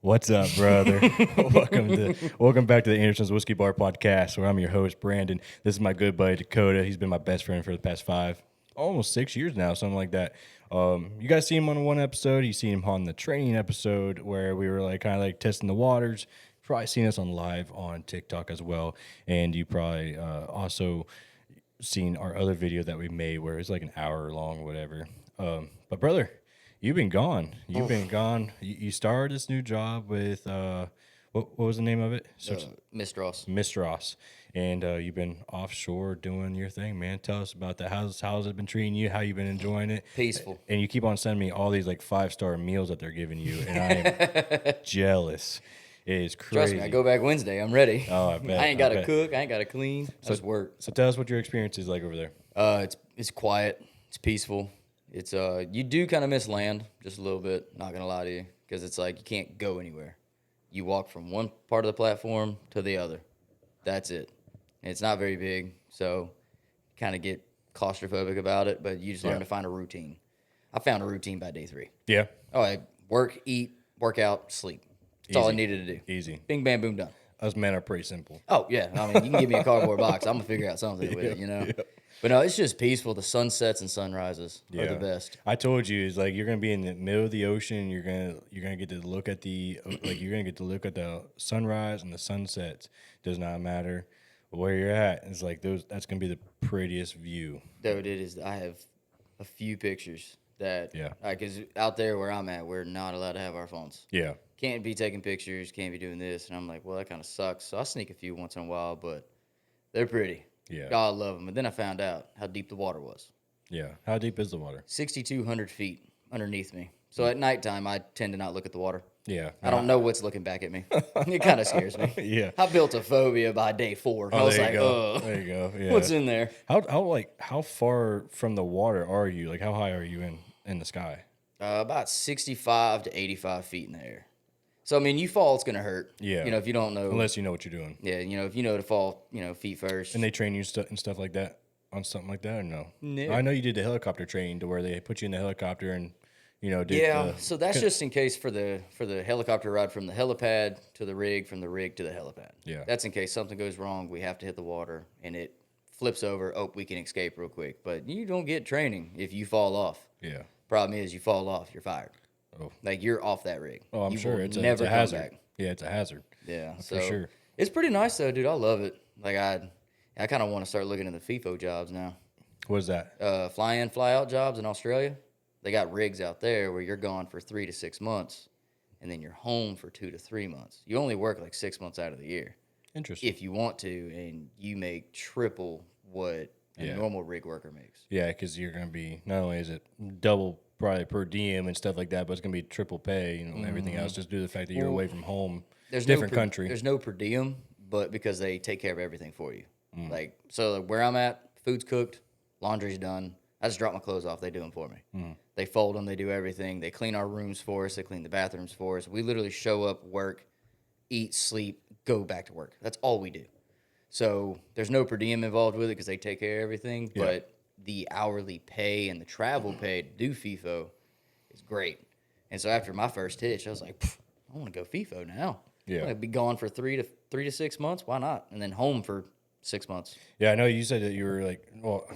What's up, brother? welcome back to the Anderson's Whiskey Bar Podcast, where I'm your host, Brandon. This is my good buddy, Dakota. He's been my best friend for the past almost 6 years now, something like that. You guys see him on one episode. You see him on the training episode where we were kind of testing the waters. You've probably seen us on live on TikTok as well, and you probably also seen our other video that we made where it's like an hour long or whatever. But brother, you've been gone. You've been gone. You started this new job with what was the name of it? Mr. Ross. Mr. Ross. And you've been offshore doing your thing, man. Tell us about that. How's it been treating you? How you been enjoying it? Peaceful. And you keep on sending me all these 5-star meals that they're giving you, and I am jealous. It is crazy. Trust me, I go back Wednesday. I'm ready. Oh, I bet. I ain't got to cook. I ain't got to clean. I just work. So tell us what your experience is like over there. It's quiet. It's peaceful. It's you do kind of miss land just a little bit. Not gonna lie to you, because it's like you can't go anywhere. You walk from one part of the platform to the other. That's it. And it's not very big, so kind of get claustrophobic about it. But you just learn to find a routine. I found a routine by day 3. Yeah. Oh, I work, eat, work out, sleep. That's all I needed to do. Easy. Bing, bam, boom, done. Us men are pretty simple. Oh, yeah. I mean, you can give me a cardboard box. I'm going to figure out something with it, you know? Yeah. But no, it's just peaceful. The sunsets and sunrises are the best. I told you, it's like you're going to be in the middle of the ocean. You're going to get to look at the sunrise and the sunsets. Does not matter where you're at. It's like that's going to be the prettiest view. Dude, it is. I have a few pictures that, because out there where I'm at, we're not allowed to have our phones. Yeah. Can't be taking pictures, can't be doing this. And I'm like, well, that kind of sucks. So I sneak a few once in a while, but they're pretty. Yeah. God love them. And then I found out how deep the water was. Yeah. How deep is the water? 6,200 feet underneath me. So at nighttime, I tend to not look at the water. Yeah. I don't know what's looking back at me. It kind of scares me. Yeah. I built a phobia by day 4. I was like, oh. There you go. Yeah. What's in there? How far from the water are you? Like, how high are you in the sky? About 65 to 85 feet in the air. So, I mean, you fall, it's going to hurt. Yeah. You know, if you don't know. Unless you know what you're doing. Yeah, you know, if you know to fall, feet first. And they train you and stuff like that on something like that, or no? No. I know you did the helicopter training to where they put you in the helicopter and, did so that's just in case for the helicopter ride from the helipad to the rig, from the rig to the helipad. Yeah. That's in case something goes wrong, we have to hit the water, and it flips over. Oh, we can escape real quick. But you don't get training if you fall off. Yeah. Problem is, you fall off, you're fired. Oh. Like, you're off that rig. Oh, I'm sure. It's a hazard. Back. Yeah, it's a hazard. Yeah. For sure. It's pretty nice, though, dude. I love it. Like, I kind of want to start looking at the FIFO jobs now. What is that? Fly-in, fly-out jobs in Australia. They got rigs out there where you're gone for 3 to 6 months, and then you're home for 2 to 3 months. You only work 6 months out of the year. Interesting. If you want to, and you make triple what a normal rig worker makes. Yeah, because you're going to be, not only is it double probably per diem and stuff like that, but it's going to be triple pay, everything else, just due to the fact that you're away from home. There's different country. There's no per diem, but because they take care of everything for you. So where I'm at, food's cooked, laundry's done. I just drop my clothes off. They do them for me. They fold them. They do everything. They clean our rooms for us. They clean the bathrooms for us. We literally show up, work, eat, sleep, go back to work. That's all we do. So there's no per diem involved with it because they take care of everything. Yeah. But the hourly pay and the travel pay to do FIFO is great. And so after my first hitch, I was like, I want to go FIFO now. Yeah. I want to be gone for 3 to 6 months. Why not? And then home for 6 months. Yeah, I know you said that you were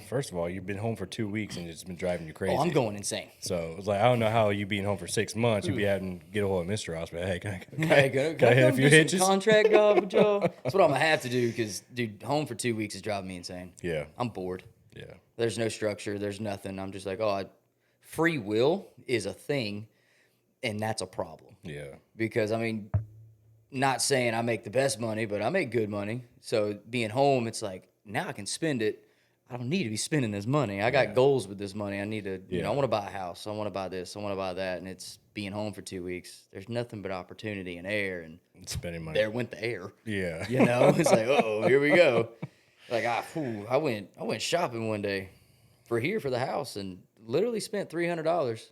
first of all, you've been home for 2 weeks and it's been driving you crazy. Oh, I'm going insane. So it's I don't know how you being home for 6 months, you'd be having to get a hold of Mr. Ross, but hey, can I hit a few hitches? Contract job with y'all? That's what I'm going to have to do because, dude, home for 2 weeks is driving me insane. Yeah. I'm bored. Yeah. There's no structure. There's nothing. I'm just free will is a thing, and that's a problem. Yeah. Because, not saying I make the best money, but I make good money. So being home, it's now I can spend it. I don't need to be spending this money. I got goals with this money. I need to, I want to buy a house. I want to buy this. I want to buy that. And it's being home for 2 weeks. There's nothing but opportunity and air. And spending money. There went the air. Yeah. It's here we go. I went shopping one day for the house and literally spent $300.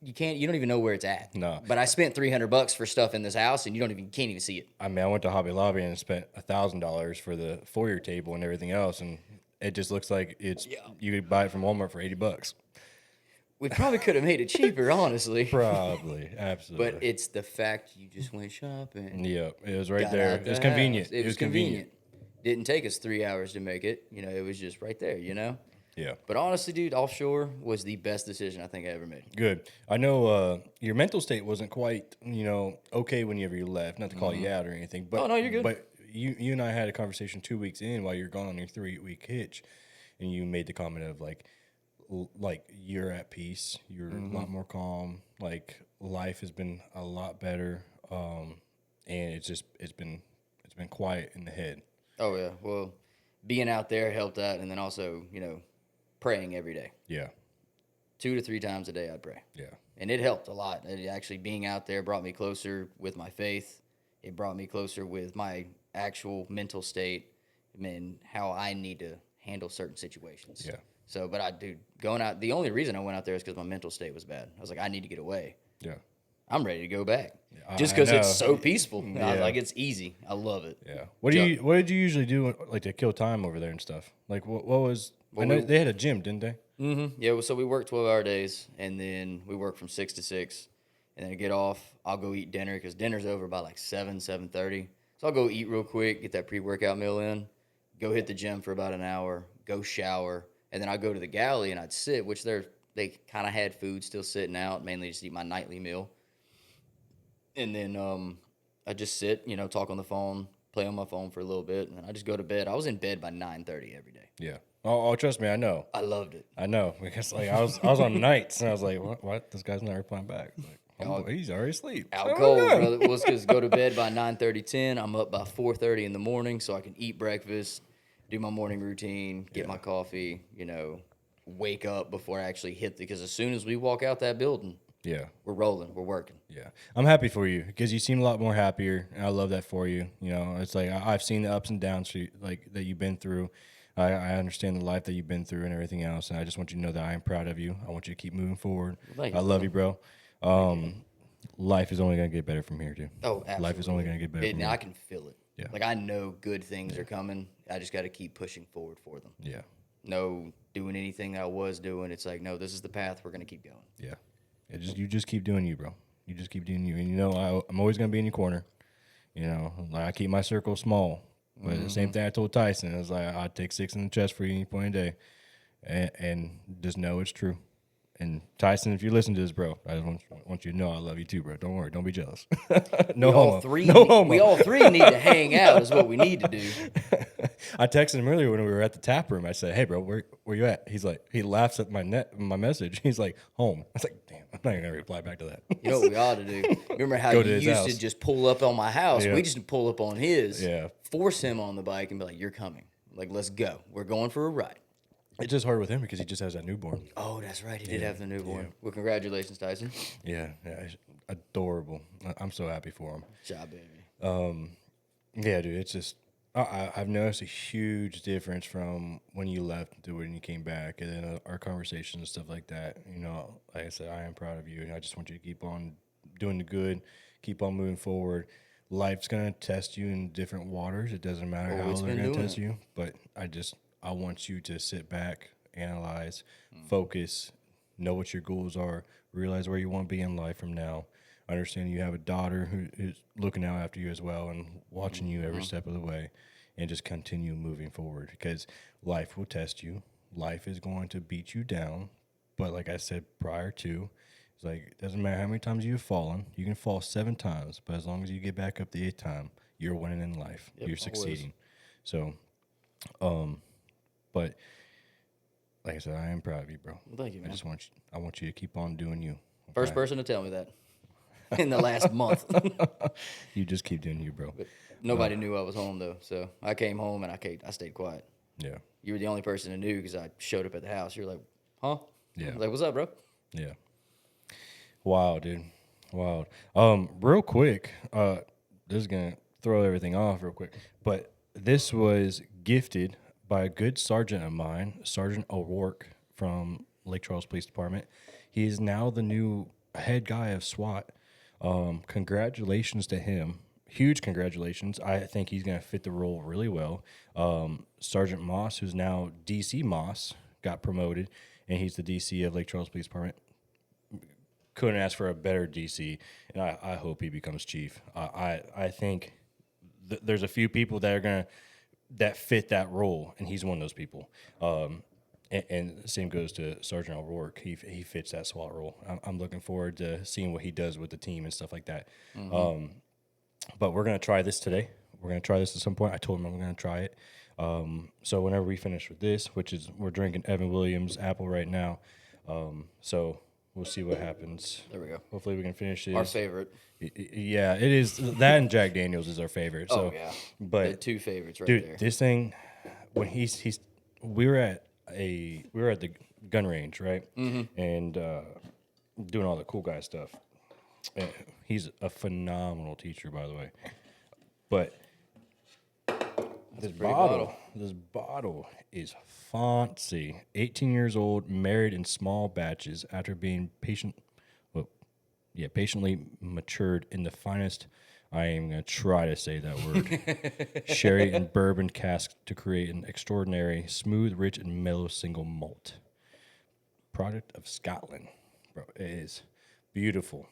You don't even know where it's at. No. But I spent $300 for stuff in this house, and can't even see it. I went to Hobby Lobby and spent $1,000 for the foyer table and everything else, and it just looks like you could buy it from Walmart for $80. We probably could have made it cheaper, honestly. Probably, absolutely. But it's the fact you just went shopping. Yeah, it was right got there. out It was the convenient. house. It was convenient. Didn't take us 3 hours to make it. You know, it was just right there, you know? Yeah. But honestly, dude, offshore was the best decision I think I ever made. Good. I know your mental state wasn't quite, okay whenever you left. Not to call you out or anything, but Oh, no, you're good. But you and I had a conversation 2 weeks in while you're gone on your 3-week hitch, and you made the comment of like you're at peace, you're a lot more calm. Like life has been a lot better, and it's been quiet in the head. Oh, yeah. Well, being out there helped out, and then also, praying every day. Yeah. 2 to 3 times a day I'd pray. Yeah. And it helped a lot. It actually, being out there brought me closer with my faith. It brought me closer with my actual mental state and how I need to handle certain situations. Yeah. So, but going out, the only reason I went out there is because my mental state was bad. I was like, I need to get away. Yeah. I'm ready to go back. Yeah, just because I know. it's so peaceful. Yeah. Like, it's easy. I love it. Yeah. What did you usually do like to kill time over there and stuff? Like what was? I know they had a gym, didn't they? Mm-hmm. Yeah. So we work 12-hour days, and then we work from 6 to 6, and then I get off. I'll go eat dinner because dinner's over by like 7:30. So I'll go eat real quick, get that pre-workout meal in, go hit the gym for about an hour, go shower, and then I go to the galley and I'd sit, which they kind of had food still sitting out, mainly just eat my nightly meal. And then I just sit, talk on the phone, play on my phone for a little bit, and then I just go to bed. I was in bed by 9:30 every day. Yeah. Oh, trust me, I know. I loved it. I know because like I was on nights and I was like, what? This guy's not replying back. Like, he's already asleep. Out cold, brother. Well, it's because go to bed by 9:30, 10. I'm up by 4:30 in the morning, so I can eat breakfast, do my morning routine, get my coffee, wake up before I actually hit because as soon as we walk out that building, Yeah. we're rolling, we're working. Yeah. I'm happy for you because you seem a lot more happier, and I love that for you. It's like I've seen the ups and downs like that you've been through. I understand the life that you've been through and everything else, and I just want you to know that I am proud of you. I want you to keep moving forward. Thank I you, love you, bro. Life is only going to get better from here, dude. Oh, absolutely. Life is only going to get better from And I here. can feel it. Yeah. Like, I know good things are coming. I just got to keep pushing forward for them. Yeah. No doing anything I was doing. It's like, no, this is the path. We're going to keep going. Yeah. You just keep doing you, bro. You just keep doing you. And, I'm always going to be in your corner. Like I keep my circle small. But the same thing I told Tyson. I was like, I'd take 6 in the chest for you any point in the day. And just know it's true. And Tyson, if you listen to this, bro, I just want you to know I love you too, bro. Don't worry. Don't be jealous. No homo. We all three need to hang out is what we need to do. I texted him earlier when we were at the tap room. I said, hey, bro, where you at? He's like, he laughs at my message. He's like, home. I was like, damn, I'm not even going to reply back to that. You know what we ought to do? Remember how you used to just pull up on my house? Yeah. We just pull up on his, Yeah. force him on the bike and be like, you're coming. Like, let's go. We're going for a ride. It's just hard with him because he just has that newborn. Oh, that's right. He did have the newborn. Yeah. Well, congratulations, Tyson. Yeah, adorable. I'm so happy for him. Job, baby. Yeah, dude, it's just I've noticed a huge difference from when you left to when you came back, and then our conversations and stuff like that. Like I said, I am proud of you, and I just want you to keep on doing the good, keep on moving forward. Life's gonna test you in different waters. It doesn't matter how they're gonna test you, but I want you to sit back, analyze, focus, know what your goals are, realize where you want to be in life from now. Understand you have a daughter who's looking out after you as well and watching you every step of the way, and just continue moving forward because life will test you. Life is going to beat you down. But like I said prior to, it's like, it doesn't matter how many times you've fallen. You can fall 7 times, but as long as you get back up the 8th time, you're winning in life. You're succeeding. So, but like I said, I am proud of you, bro. Well, thank you, man. I want you to keep on doing you. Okay? First person to tell me that in the last month. You just keep doing you, bro. But nobody knew I was home, though. So I came home and I stayed quiet. Yeah. You were the only person who knew because I showed up at the house. You were like, huh? Yeah. I was like, what's up, bro? Yeah. Wow, dude. Wow. Real quick, this is going to throw everything off real quick, but this was gifted by a good sergeant of mine, Sergeant O'Rourke from Lake Charles Police Department. He is now the new head guy of SWAT. Congratulations to him. Huge congratulations. I think he's going to fit the role really well. Sergeant Moss, who's now DC Moss, got promoted, and he's the DC of Lake Charles Police Department. couldn't ask for a better DC, and I hope he becomes chief. I think there's a few people that fit that role, and he's one of those people. And the same goes to Sergeant O'Rourke. He fits that SWAT role. I'm looking forward to seeing what he does with the team and stuff like that. But we're gonna try this today. We're gonna try this at some point. I told him I'm gonna try it. So whenever we finish with this, which is we're drinking Evan Williams apple right now. So we'll see what happens. There we go. Hopefully we can finish this. Our favorite. Yeah, it is. That and Jack Daniels is our favorite. So, Oh yeah, but the two favorites right dude, there. this thing when we were at the gun range, right? And doing all the cool guy stuff. And he's a phenomenal teacher, by the way. But this bottle is fancy. 18 years old, married in small batches after being patiently matured in the finest. I am going to try to say that word. Sherry and bourbon cask to create an extraordinary, smooth, rich, and mellow single malt. Product of Scotland. Bro, it is beautiful.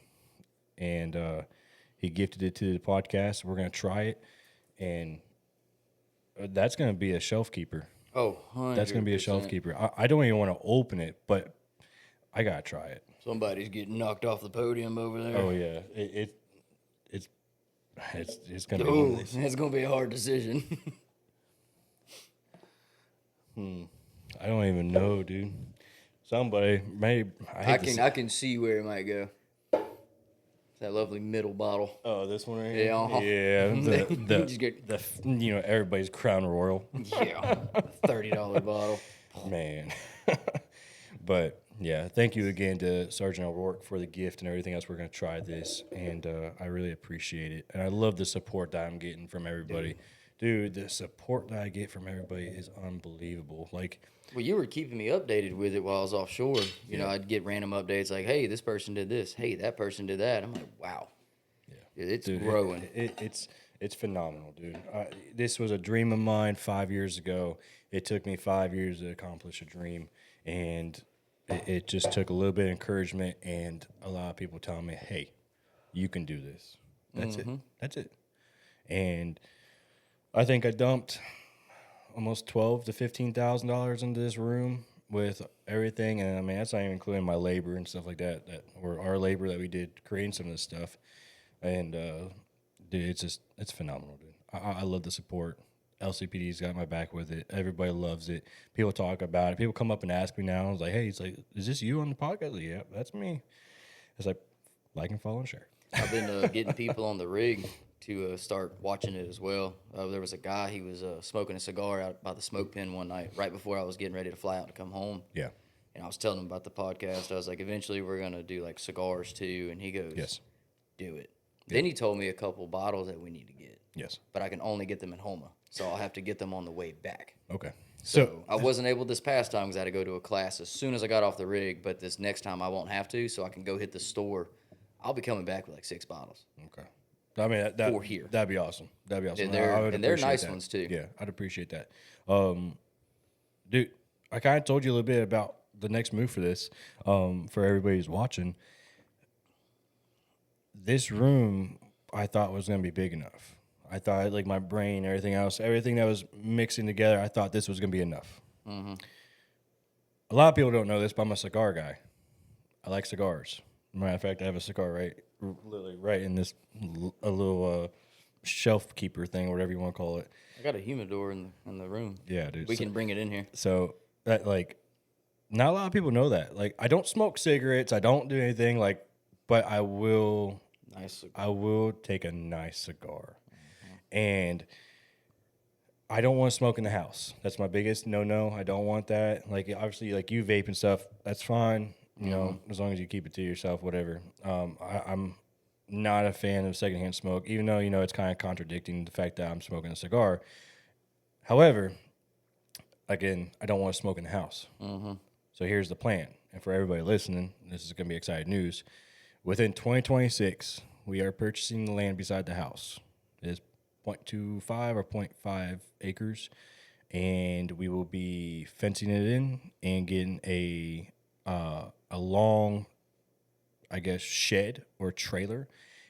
And he gifted it to the podcast. We're going to try it. And that's going to be a shelf keeper. Oh, 100%. That's going to be a shelf keeper. I don't even want to open it, but I got to try it. Somebody's getting knocked off the podium over there. Oh, yeah. It's going to be one of these. It's going to be a hard decision. I don't even know, dude. Somebody, maybe. I can see where it might go. That lovely middle bottle. Oh, this one right here? Yeah. Yeah. Everybody's Crown Royal. Yeah. $30 bottle. Man. But, yeah, thank you again to Sergeant O'Rourke for the gift and everything else. We're going to try this, and I really appreciate it. And I love the support that I'm getting from everybody. Dude, the support that I get from everybody is unbelievable. Like, well, you were keeping me updated with it while I was offshore. You know, I'd get random updates like, hey, this person did this. Hey, that person did that. I'm like, wow. Yeah. It's growing. It's phenomenal, dude. This was a dream of mine 5 years ago. It took me 5 years to accomplish a dream, and it just took a little bit of encouragement and a lot of people telling me, hey, you can do this. That's it. That's it. And I think I dumped almost $12,000 to $15,000 into this room with everything, and I mean that's not even including my labor and stuff like that, or our labor that we did creating some of this stuff. And dude, it's phenomenal, dude. I love the support. LCPD's got my back with it. Everybody loves it. People talk about it. People come up and ask me now. I was like, hey, it's like, is this you on the podcast? Like, yeah, that's me. It's like and follow and share. I've been getting people on the rig to start watching it as well. There was a guy, he was smoking a cigar out by the smoke pen one night right before I was getting ready to fly out to come home. Yeah. And I was telling him about the podcast. I was like, eventually we're going to do like cigars too. And he goes, yes, do it. Yeah. Then he told me a couple bottles that we need to get. Yes. But I can only get them in Homa. So I'll have to get them on the way back. Okay. So I wasn't able this past time because I had to go to a class as soon as I got off the rig. But this next time I won't have to, so I can go hit the store. I'll be coming back with like 6 bottles. Okay. I mean, that'd be awesome. That'd be awesome. And they're nice ones too. Yeah, I'd appreciate that. Dude, I kind of told you a little bit about the next move for this. For everybody who's watching, this room I thought was going to be big enough. I thought, like, my brain, everything else, everything that was mixing together, I thought this was going to be enough. Mm-hmm. A lot of people don't know this, but I'm a cigar guy. I like cigars. Matter of fact, I have a cigar literally right in this a little shelf keeper thing, or whatever you want to call it. I got a humidor in the room. Yeah, dude. We can bring it in here. So, that, like, not a lot of people know that. Like, I don't smoke cigarettes. I don't do anything, like, but I will... I will take a nice cigar. And I don't want to smoke in the house. That's my biggest no-no. I don't want that. Like, obviously, like, you vape and stuff, that's fine. You know, as long as you keep it to yourself, whatever. I'm not a fan of secondhand smoke, even though, you know, it's kind of contradicting the fact that I'm smoking a cigar. However, again, I don't want to smoke in the house. Mm-hmm. So here's the plan. And for everybody listening, this is going to be exciting news. Within 2026, we are purchasing the land beside the house. It is 0.25 or 0.5 acres, and we will be fencing it in and getting a long I guess, shed or trailer,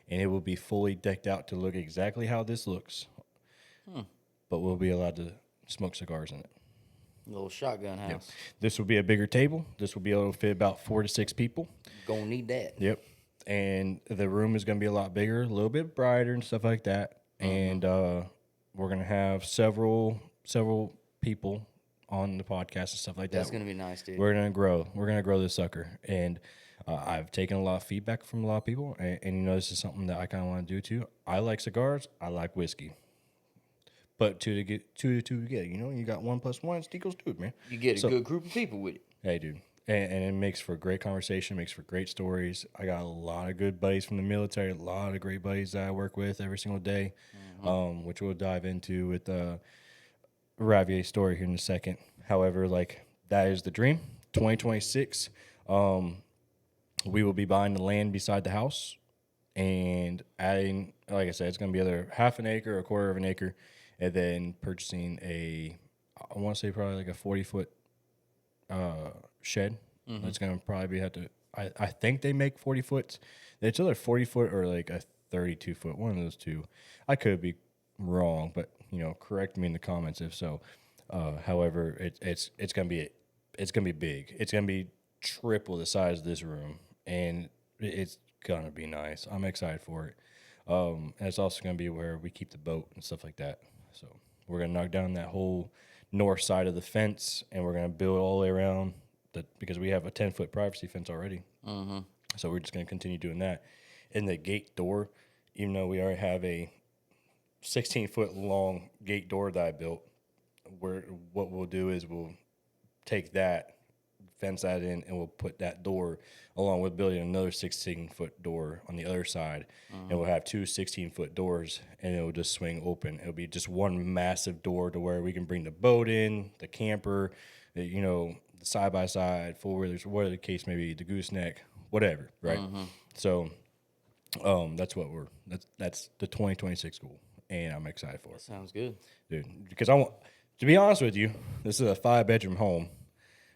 and it will be fully decked out to look exactly how this looks. But we'll be allowed to smoke cigars in it. A little shotgun house. Yep. This will be a bigger table. This will be able to fit about 4 to 6 people. Gonna need that. Yep. And the room is going to be a lot bigger, a little bit brighter and stuff like that. And we're going to have several people on the podcast and stuff like that. That's gonna be nice, dude. We're gonna grow. We're gonna grow this sucker, and I've taken a lot of feedback from a lot of people, and you know, this is something that I kind of want to do too. I like cigars. I like whiskey, but two together, you know, you got 1 + 1 equals 2, man. You get a good group of people with it. Hey, dude, and it makes for great conversation, makes for great stories. I got a lot of good buddies from the military, a lot of great buddies that I work with every single day, which we'll dive into with Ravier's story here in a second. However, like, that is the dream. 2026, we will be buying the land beside the house and adding, like I said, it's going to be either half an acre or a quarter of an acre, and then purchasing I want to say probably like a 40-foot shed. It's going to probably I think they make 40 foot. It's either 40 foot or like a 32 foot, one of those two. I could be wrong, but you know, correct me in the comments if so. However, it's gonna be big. It's gonna be triple the size of this room, and it's gonna be nice. I'm excited for it. And it's also gonna be where we keep the boat and stuff like that. So we're gonna knock down that whole north side of the fence, and we're gonna build all the way around because we have a 10-foot privacy fence already. So we're just gonna continue doing that. And the gate door, even though we already have a 16-foot long gate door that I built, what we'll do is we'll take that, fence that in, and we'll put that door along with building another 16-foot door on the other side. And we'll have 2 16-foot doors, and it'll just swing open. It'll be just one massive door to where we can bring the boat in, the camper, you know, the side-by-side, four-wheelers, whatever the case may be, the gooseneck, whatever, right? So that's the 2026 goal. And I'm excited for it. Sounds good, dude. Because I want, to be honest with you, this is a 5-bedroom home.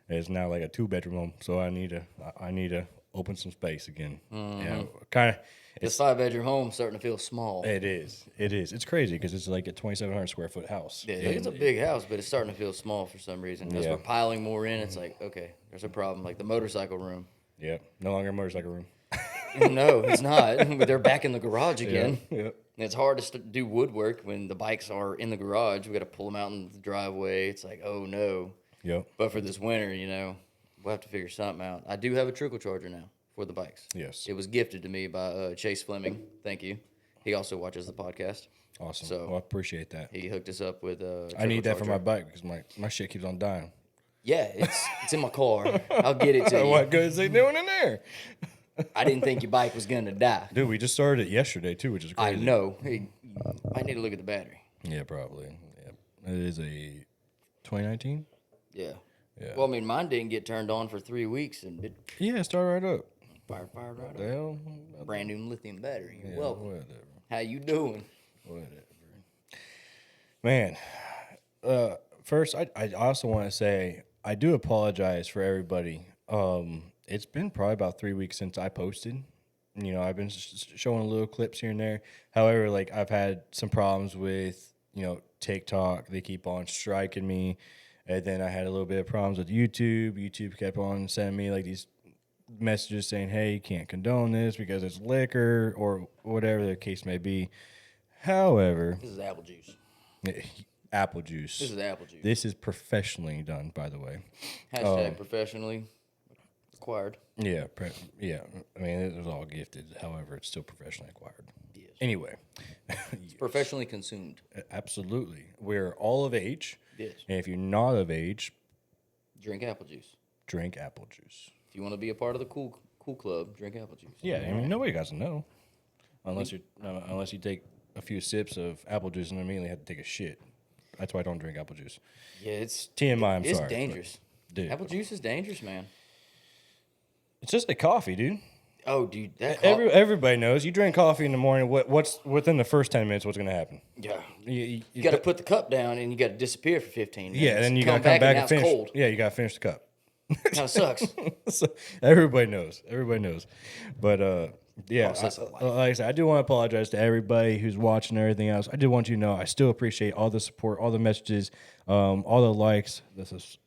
It's now like a 2-bedroom home, so I need to open some space again. Yeah, kind of. This 5-bedroom home starting to feel small. It is. It's crazy because it's like a 2,700 square foot house. Yeah, it's a big house, but it's starting to feel small for some reason. As we're piling more in, it's like, okay, there's a problem. Like the motorcycle room. Yeah, no longer a motorcycle room. No, it's not. But they're back in the garage again. Yeah. And it's hard to do woodwork when the bikes are in the garage. We got to pull them out in the driveway. It's like, oh no. Yep. But for this winter, you know, we'll have to figure something out. I do have a trickle charger now for the bikes. Yes. It was gifted to me by Chase Fleming. Thank you. He also watches the podcast. Awesome. So well, I appreciate that. He hooked us up with I need that for my bike because my shit keeps on dying. Yeah, it's in my car. I'll get it to you. What good is they doing in there? I didn't think your bike was going to die. Dude, we just started it yesterday, too, which is crazy. I know. Hey, I need to look at the battery. Yeah, probably. Yeah. It is a 2019? Yeah. Well, I mean, mine didn't get turned on for 3 weeks, and it started right up. fired right up. The hell? Brand new lithium battery. You're Yeah, welcome. whatever. How you doing? Whatever. Man, first, I also want to say I do apologize for everybody. It's been probably about 3 weeks since I posted. You know, I've been showing little clips here and there. However, like, I've had some problems with, you know, TikTok. They keep on striking me. And then I had a little bit of problems with YouTube. YouTube kept on sending me, like, these messages saying, hey, you can't condone this because it's liquor or whatever the case may be. However, This is apple juice. Apple juice. This is apple juice. This is professionally done, by the way. Hashtag professionally acquired. Yeah. I mean, it was all gifted. However, it's still professionally acquired. Yes. Anyway. It's professionally consumed. Absolutely. We're all of age. Yes. And if you're not of age, Drink apple juice. drink apple juice. If you want to be a part of the cool club, drink apple juice. Yeah, I mean, nobody got to know. Unless you take a few sips of apple juice and immediately have to take a shit. That's why I don't drink apple juice. Yeah, it's TMI, I'm it's sorry. dangerous. Dude. Apple juice is dangerous, man. It's just like coffee, dude. Oh, dude, that Everybody knows. You drink coffee in the morning, what's within the first 10 minutes, what's going to happen? yeah. You You got to put the cup down and you got to disappear for 15 minutes. Yeah, then you got to come back and now it's finish. cold. Yeah, you got to finish the cup. Kind of sucks. So everybody knows. Everybody knows. But yeah, Process of life. like I said, I do want to apologize to everybody who's watching and everything else. I do want you to know I still appreciate all the support, all the messages, all the likes,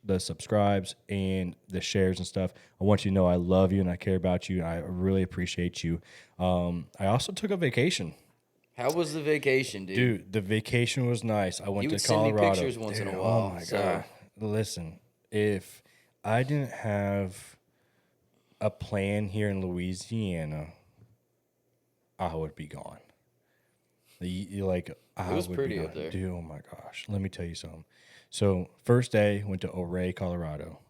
the subscribes, and the shares and stuff. I want you to know I love you and I care about you. And I really appreciate you. I also took a vacation. How was the vacation, dude? Dude, the vacation was nice. I went You to would send me Colorado. pictures once in a Dude, while, Oh my so- god! Listen, if I didn't have a plan here in Louisiana, I would be gone. I was would pretty be up gone. there. Dude, oh my gosh! Let me tell you something. So first day went to Ouray, Colorado.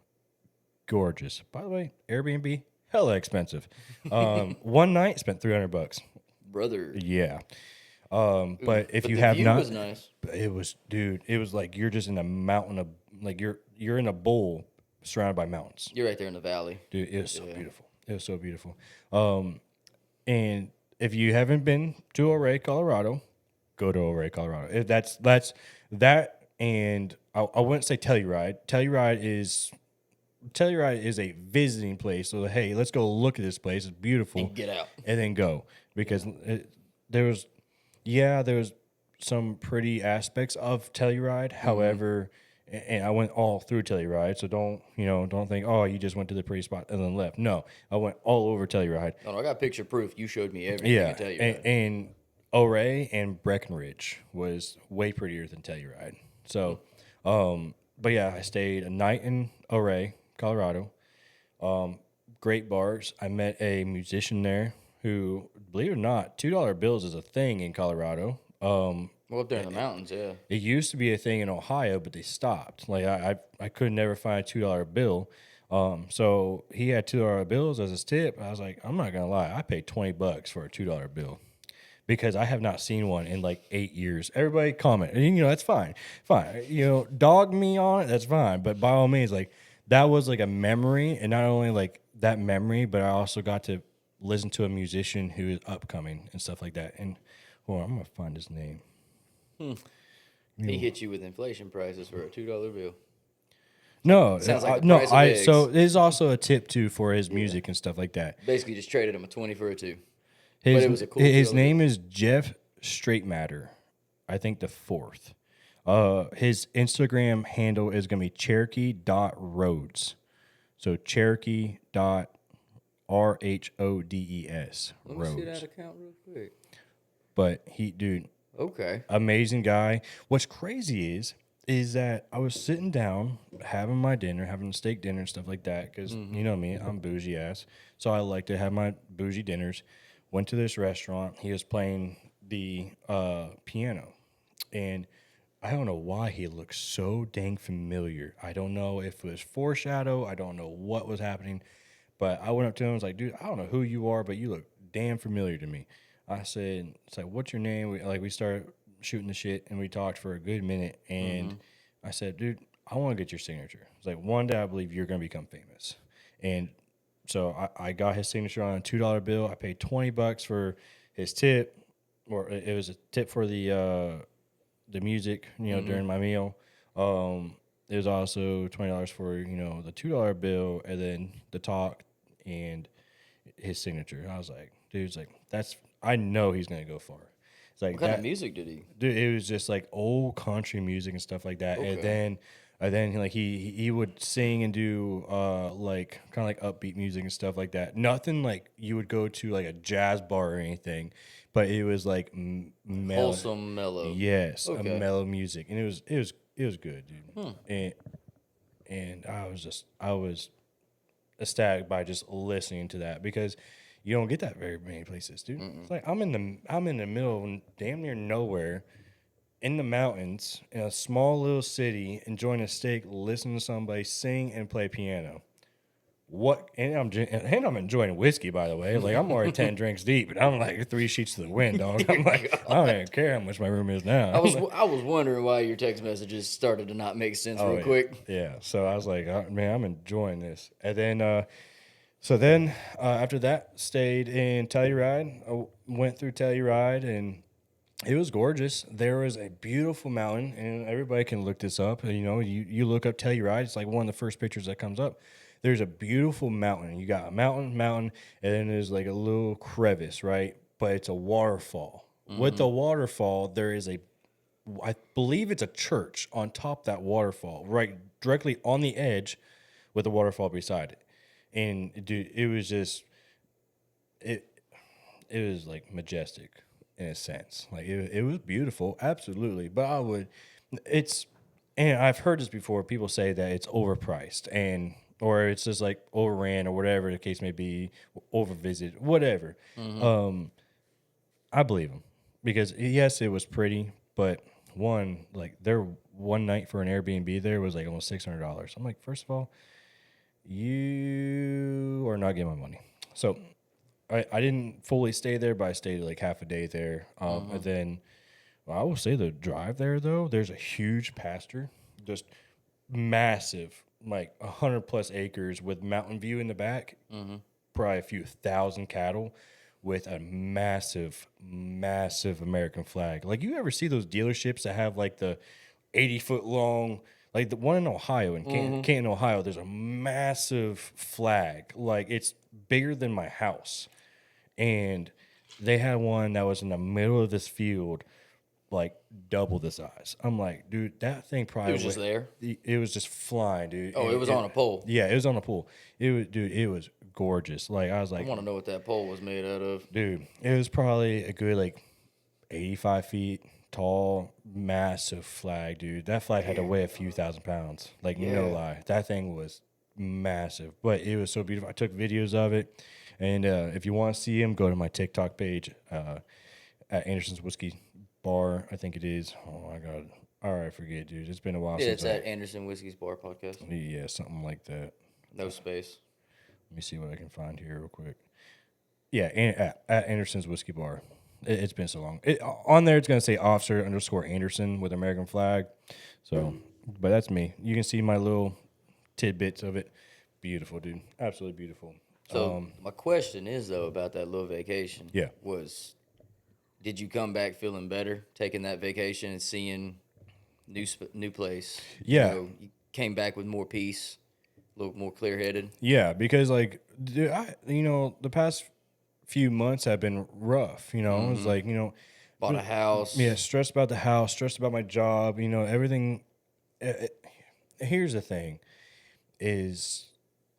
Gorgeous. By the way, Airbnb hella expensive. One night spent $300. Brother. Yeah. But if But you the have view not, was nice. it was, dude, it was like you're just in a mountain of, like you're in a bowl surrounded by mountains. You're right there in the valley. Dude, it was so beautiful. It was so beautiful. And if you haven't been to Ouray, Colorado, go to Ouray, Colorado. If that's that, and I wouldn't say Telluride. Telluride is a visiting place. So hey, let's go look at this place. It's beautiful. And get out. And then go because there was some pretty aspects of Telluride. However, and I went all through Telluride, so don't think, oh, you just went to the pretty spot and then left. No, I went all over Telluride. No, I got picture proof. You showed me everything. Yeah, I tell you. and Ouray and Breckenridge was way prettier than Telluride. So, but yeah, I stayed a night in Ouray, Colorado. Great bars. I met a musician there who, believe it or not, $2 bills is a thing in Colorado. Well, up there in the mountains, yeah. It used to be a thing in Ohio, but they stopped. Like I could never find a $2 bill. So he had $2 bills as his tip. I was like, I'm not gonna lie, I paid $20 for a $2 bill because I have not seen one in like 8 years. Everybody comment, and that's fine. Dog me on it, that's fine. But by all means, like that was like a memory, and not only like that memory, but I also got to listen to a musician who is upcoming and stuff like that. And hold on, I'm gonna find his name. He hit you with inflation prices for a $2 bill. No, Sounds like the no. price of eggs. So there's also a tip too for his music and stuff like that. Basically, just traded him a 20 for a 2. His, it was a cool his deal. name is Jeff Straightmatter, I think the 4th. His Instagram handle is gonna be Cherokee.Rhodes. So Cherokee.RHODES. Let me see that Rhodes. account real quick. But dude, Okay. amazing guy. What's crazy is that I was sitting down having my dinner, having a steak dinner and stuff like that, because you know me, I'm bougie ass, so I like to have my bougie dinners. Went to this restaurant. He was playing the piano, and I don't know why he looked so dang familiar. I don't know if it was foreshadow. I don't know what was happening, but I went up to him and was like, dude, I don't know who you are, but you look damn familiar to me. I said, it's like, what's your name? We started shooting the shit, and we talked for a good minute, and I said, dude, I want to get your signature. It's like, one day I believe you're going to become famous. And so I got his signature on a $2 bill. I paid $20 for his tip, or it was a tip for the music, during my meal. It was also $20 for, the $2 bill, and then the talk and his signature. I was like, dude, it's like, I know he's going to go far. It's like, What kind of music did he? dude, it was just like old country music and stuff like that. Okay. And then like he would sing and do like kind of like upbeat music and stuff like that. Nothing like you would go to like a jazz bar or anything, but it was like Wholesome, mellow. Yes, Okay. a mellow music, and it was good, dude. And I was ecstatic by just listening to that because you don't get that very many places, dude. It's like I'm in the middle of damn near nowhere, in the mountains, in a small little city, enjoying a steak, listening to somebody sing and play piano. What? And I'm enjoying whiskey, by the way. Like I'm already 10 drinks deep, and I'm like 3 sheets to the wind, dog. I'm like, I don't even care how much my room is now. I was wondering why your text messages started to not make sense real yeah. quick. Yeah. So I was like, man, I'm enjoying this. And then, after that, stayed in Telluride. I went through Telluride, and it was gorgeous. There was a beautiful mountain, and everybody can look this up. You look up Telluride. It's like one of the first pictures that comes up. there's a beautiful mountain. You got a mountain, and then there's like a little crevice, right? But it's a waterfall. With the waterfall, there is I believe it's a church on top of that waterfall, right directly on the edge with a waterfall beside it. And dude, it was just it was like majestic in a sense. Like it was beautiful, absolutely. But and I've heard this before. People say that it's overpriced or it's just like overran or whatever the case may be, overvisited, whatever. I believe them because yes, it was pretty, but their one night for an Airbnb there was like almost $600. I'm like, first of all, you are not getting my money. So I didn't fully stay there, but I stayed like half a day there. And then I will say the drive there though, there's a huge pasture, just massive, like 100+ acres with mountain view in the back, probably a few thousand cattle with a massive, massive American flag. Like you ever see those dealerships that have like the 80-foot long, like the one in Ohio, in Canton, Ohio, there's a massive flag. Like it's bigger than my house. And they had one that was in the middle of this field, like double the size. I'm like, dude, that thing probably It was just there? It was just flying, dude. Oh, it was on a pole. Yeah, it was on a pole. It was gorgeous. Like I was I like, want to know what that pole was made out of. dude, it was probably a good like 85 feet tall, massive flag, dude. That flag had to weigh a few thousand pounds. Like no lie, that thing was massive, but it was so beautiful. I took videos of it, and if you want to see them, go to my TikTok page at Anderson's Whiskey Bar, I think it is. Oh my god, all right, forget, dude. It's been a while Yeah, since it's at Anderson Whiskey's Bar Podcast. Yeah, something like that. No space. Let me see what I can find here real quick. Yeah, at Anderson's Whiskey Bar. It's been so long. On there, it's going to say officer_Anderson with American flag. So, but that's me. You can see my little tidbits of it. Beautiful, dude. Absolutely beautiful. So my question is, though, about that little vacation. Yeah. Did you come back feeling better, taking that vacation and seeing new place? Yeah. You came back with more peace, a little more clear-headed? Yeah, because, like, dude, the past few months have been rough, It was like, Bought a house. Yeah, stressed about the house, stressed about my job, everything. Here's the thing is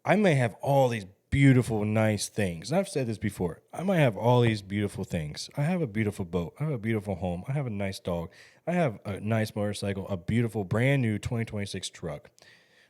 I may have all these beautiful, nice things. And I've said this before. I might have all these beautiful things. I have a beautiful boat. I have a beautiful home. I have a nice dog. I have a nice motorcycle, a beautiful, brand new 2026 truck.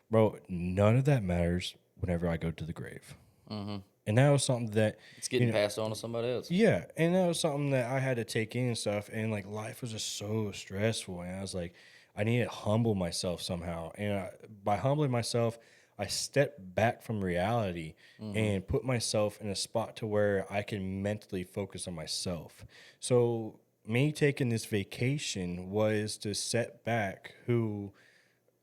Bro, none of that matters whenever I go to the grave. And that was something that It's getting passed on to somebody else. yeah, and that was something that I had to take in and stuff. And like life was just so stressful, and I was like, I need to humble myself somehow. And by humbling myself, I stepped back from reality and put myself in a spot to where I can mentally focus on myself. So me taking this vacation was to set back who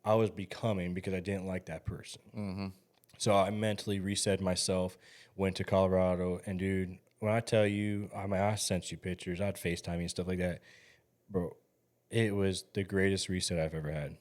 I was becoming because I didn't like that person. So I mentally reset myself, went to Colorado, and dude, when I tell you, I sent you pictures, I'd FaceTime you and stuff like that, bro. It was the greatest reset I've ever had.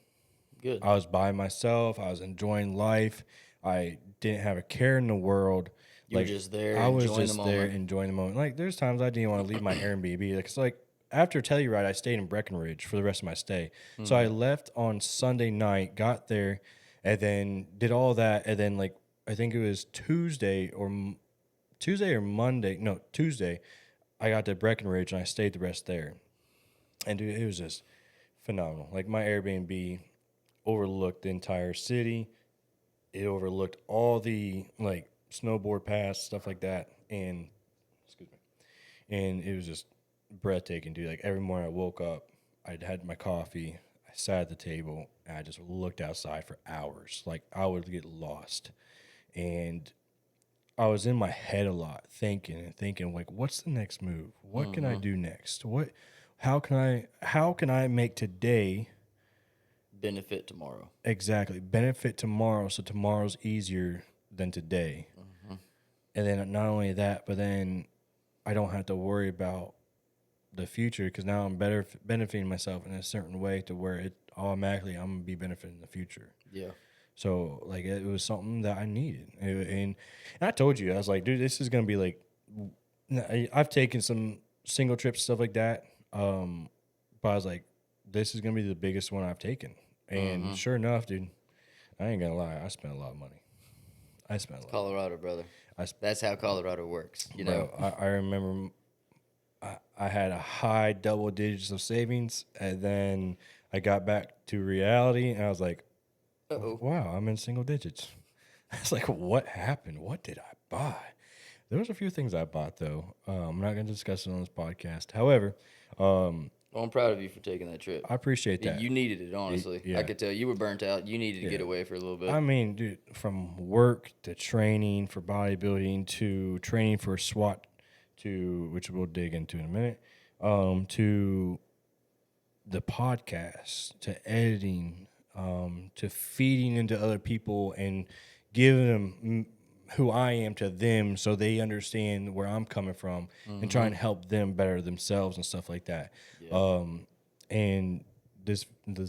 Good. I was by myself. I was enjoying life. I didn't have a care in the world. You were just there. I was enjoying just the there moment. enjoying the moment. Like there's times I didn't want to leave my Airbnb. Like it's like after Telluride, I stayed in Breckenridge for the rest of my stay. So I left on Sunday night, got there, and then did all that, and then like I think it was Tuesday or Monday. No, Tuesday. I got to Breckenridge and I stayed the rest there, and dude, it was just phenomenal. Like my Airbnb overlooked the entire city. It overlooked all the like snowboard paths, stuff like that, and and it was just breathtaking, dude. Like every morning I woke up, I'd had my coffee, I sat at the table, and I just looked outside for hours. Like I would get lost, and I was in my head a lot, thinking, like, what's the next move? What can I do next? How can I make today Benefit tomorrow. exactly benefit tomorrow so tomorrow's easier than today? And then not only that, but then I don't have to worry about the future because now I'm benefiting myself in a certain way to where it automatically I'm gonna be benefiting the future. Yeah. So like it was something that I needed, and I told you I was like, dude, this is gonna be like, I've taken some single trips stuff like that, but I was like, this is gonna be the biggest one I've taken, and sure enough, dude, I ain't gonna lie, I spent a lot of money. I spent a lot. Colorado, brother. I That's how Colorado works. You know. Bro, I remember I had a high double digits of savings, and then I got back to reality, and I was like, Uh-oh. wow, I'm in single digits. I was like, what happened? What did I buy? There was a few things I bought, though. I'm not going to discuss it on this podcast. However, Well, I'm proud of you for taking that trip. I appreciate that. You needed it, honestly. Yeah. I could tell you were burnt out. You needed to get away for a little bit. I mean, dude, from work to training for bodybuilding to training for SWAT, to which we'll dig into in a minute, to the podcast, to editing, to feeding into other people and giving them who I am to them so they understand where I'm coming from and try and help them better themselves and stuff like that. Yeah. And this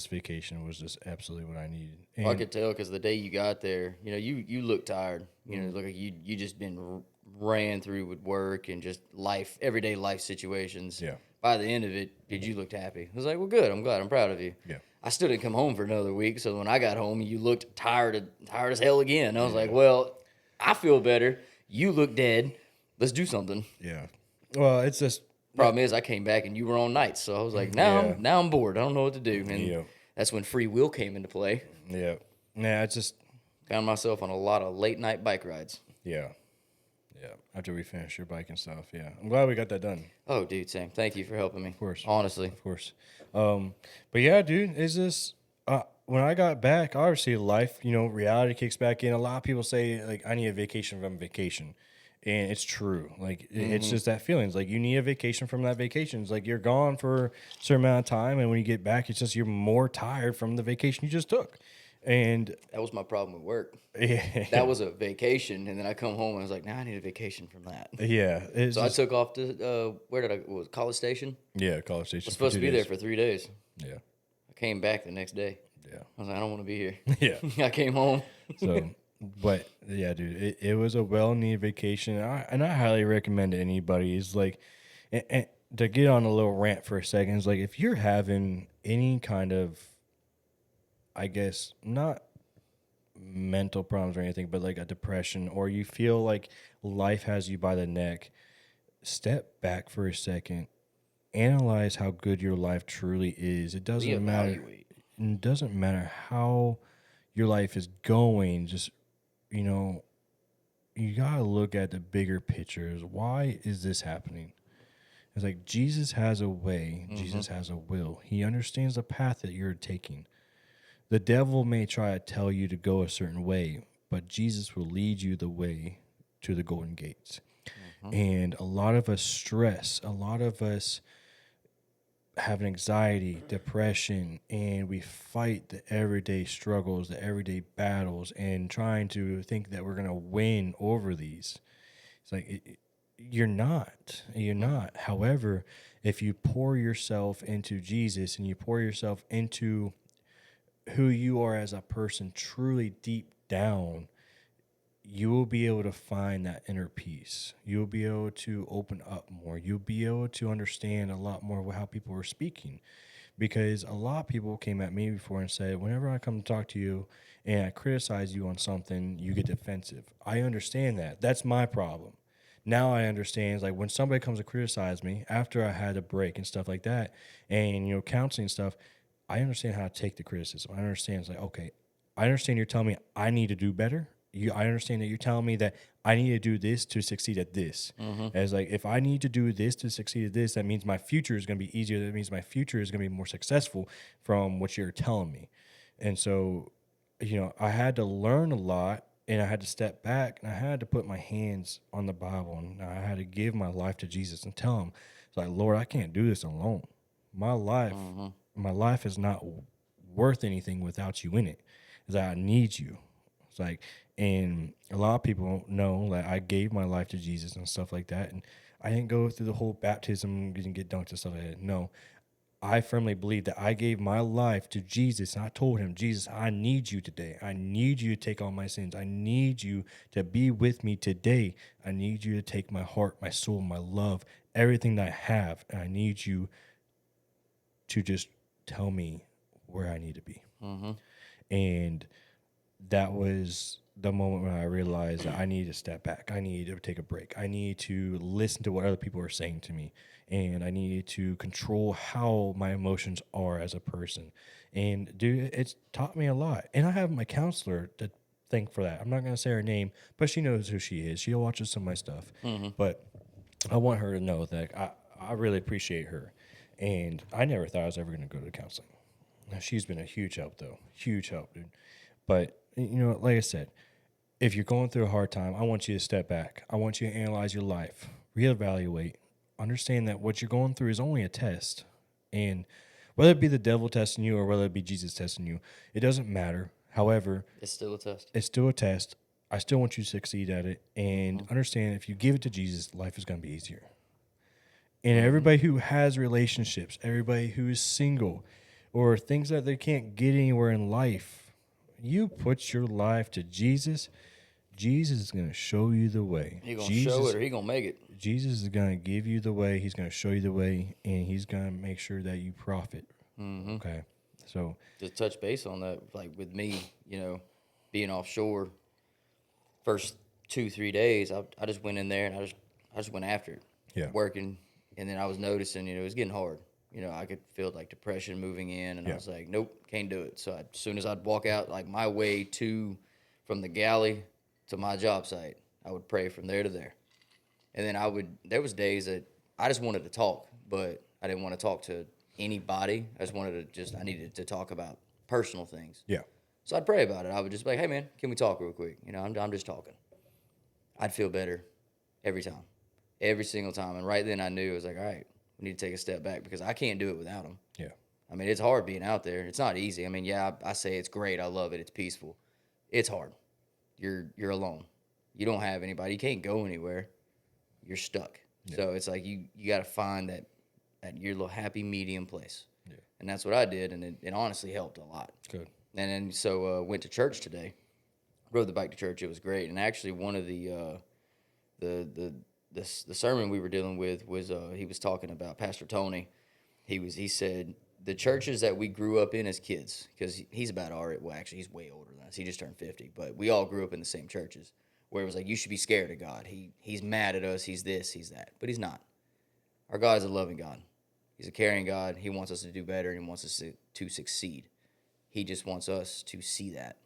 vacation was just absolutely what I needed. And I could tell because the day you got there, you know, you look tired. You know, look like you just been ran through with work and just life, everyday life situations. Yeah. By the end of it, dude, you looked happy. I was like, well, good. I'm glad. I'm proud of you. Yeah. I still didn't come home for another week, so when I got home, you looked tired as hell again. I was like, well, I feel better. You look dead. Let's do something. Yeah. Well, it's just Problem is, I came back and you were on nights, so I was like, now I'm bored. I don't know what to do, and that's when free will came into play. Yeah. Nah, it's just Found myself on a lot of late night bike rides. yeah. After we finished your bike and stuff, yeah. I'm glad we got that done. Oh, dude, Sam, thank you for helping me. Of course. Honestly. Of course. But yeah, dude, is this when I got back, obviously life, reality kicks back in. A lot of people say like I need a vacation from vacation. And it's true. Like it's just that feeling. It's like you need a vacation from that vacation. It's like you're gone for a certain amount of time, and when you get back, it's just you're more tired from the vacation you just took. And That was my problem with work. yeah, That was a vacation, and then I come home and I was like, now I need a vacation from that. yeah. It's So I just, took off to, where did I, was it College Station? College station. I was supposed to be there for 3 days. Yeah, I came back the next day. yeah, I was like, I don't want to be here. yeah. I came home. So, but yeah, dude, it was a well-needed vacation, and I highly recommend it to anybody. It's like, and to get on a little rant for a second, it's like if you're having any kind of, I guess, not mental problems or anything, but like a depression, or you feel like life has you by the neck, step back for a second, analyze how good your life truly is. It doesn't matter. It doesn't matter how your life is going. Just, you gotta look at the bigger pictures. Why is this happening? It's like Jesus has a way. Jesus has a will. He understands the path that you're taking. The devil may try to tell you to go a certain way, but Jesus will lead you the way to the golden gates. And a lot of us stress, a lot of us have anxiety, depression, and we fight the everyday struggles, the everyday battles, and trying to think that we're going to win over these. It's like, you're not. You're not. However, if you pour yourself into Jesus and you pour yourself into who you are as a person truly deep down, you will be able to find that inner peace. You'll be able to open up more. You'll be able to understand a lot more of how people are speaking. Because a lot of people came at me before and said, whenever I come to talk to you and I criticize you on something, you get defensive. I understand that. That's my problem. Now I understand, it's like when somebody comes to criticize me after I had a break and stuff like that, and, counseling stuff, I understand how to take the criticism. I understand. It's like, okay, I understand you're telling me I need to do better. I understand that you're telling me that I need to do this to succeed at this. As like, if I need to do this to succeed at this, that means my future is going to be easier. That means my future is going to be more successful from what you're telling me. And so, I had to learn a lot, and I had to step back, and I had to put my hands on the Bible, and I had to give my life to Jesus and tell him, it's like, Lord, I can't do this alone. My life is not worth anything without you in it. It's like, I need you. It's like, and a lot of people know that I gave my life to Jesus and stuff like that. And I didn't go through the whole baptism, didn't get dunked and stuff like that. No, I firmly believe that I gave my life to Jesus, and I told him, Jesus, I need you today. I need you to take all my sins. I need you to be with me today. I need you to take my heart, my soul, my love, everything that I have, and I need you to just tell me where I need to be. And that was the moment when I realized that I need to step back. I need to take a break. I need to listen to what other people are saying to me. And I needed to control how my emotions are as a person. And dude, it's taught me a lot. And I have my counselor to thank for that. I'm not going to say her name, but she knows who she is. She watches some of my stuff. But I want her to know that I really appreciate her. And I never thought I was ever going to go to counseling. Now, she's been a huge help, though. Huge help, dude. But, you know, like I said, if you're going through a hard time, I want you to step back. I want you to analyze your life, reevaluate, understand that what you're going through is only a test. And whether it be the devil testing you or whether it be Jesus testing you, it doesn't matter. However, It's still a test. it's still a test. I still want you to succeed at it. And understand if you give it to Jesus, life is going to be easier. And everybody who has relationships, everybody who is single, or things that they can't get anywhere in life, you put your life to Jesus. Jesus is going to show you the way. He gonna show it or he gonna make it. Jesus is going to give you the way. He's going to show you the way, and he's going to make sure that you profit. Okay, so Just touch base on that, like with me, you know, being offshore. First 2-3 days, I just went in there and I just went after it. Yeah. Working, and then I was noticing, you know, it was getting hard. You know, I could feel like depression moving in, and I was like, nope, can't do it. So as soon as I'd walk out, like my way from the galley to my job site, I would pray from there to there. And then there was days that I just wanted to talk, but I didn't want to talk to anybody. I needed to talk about personal things. yeah, So I'd pray about it. I would just be like, hey man, can we talk real quick? You know, I'm just talking. I'd feel better every time, every single time. And right then I knew, I was like, all right, we need to take a step back because I can't do it without him. yeah, I mean, it's hard being out there. It's not easy. I mean, yeah, I say it's great. I love it. It's peaceful. It's hard. You're alone. You don't have anybody. You can't go anywhere. You're stuck. Yeah. So it's like you got to find that your little happy medium place. Yeah. And that's what I did, and it honestly helped a lot. Good. And then so went to church today. Rode the bike to church. It was great. And actually, one of the sermon we were dealing with was he was talking about Pastor Tony. He said the churches that we grew up in as kids, because he's about our, well, actually he's way older than us. He just turned 50, but we all grew up in the same churches where it was like, you should be scared of God. He's mad at us. He's this, he's that, but he's not. Our God is a loving God. He's a caring God. He wants us to do better, and he wants us to succeed. He just wants us to see that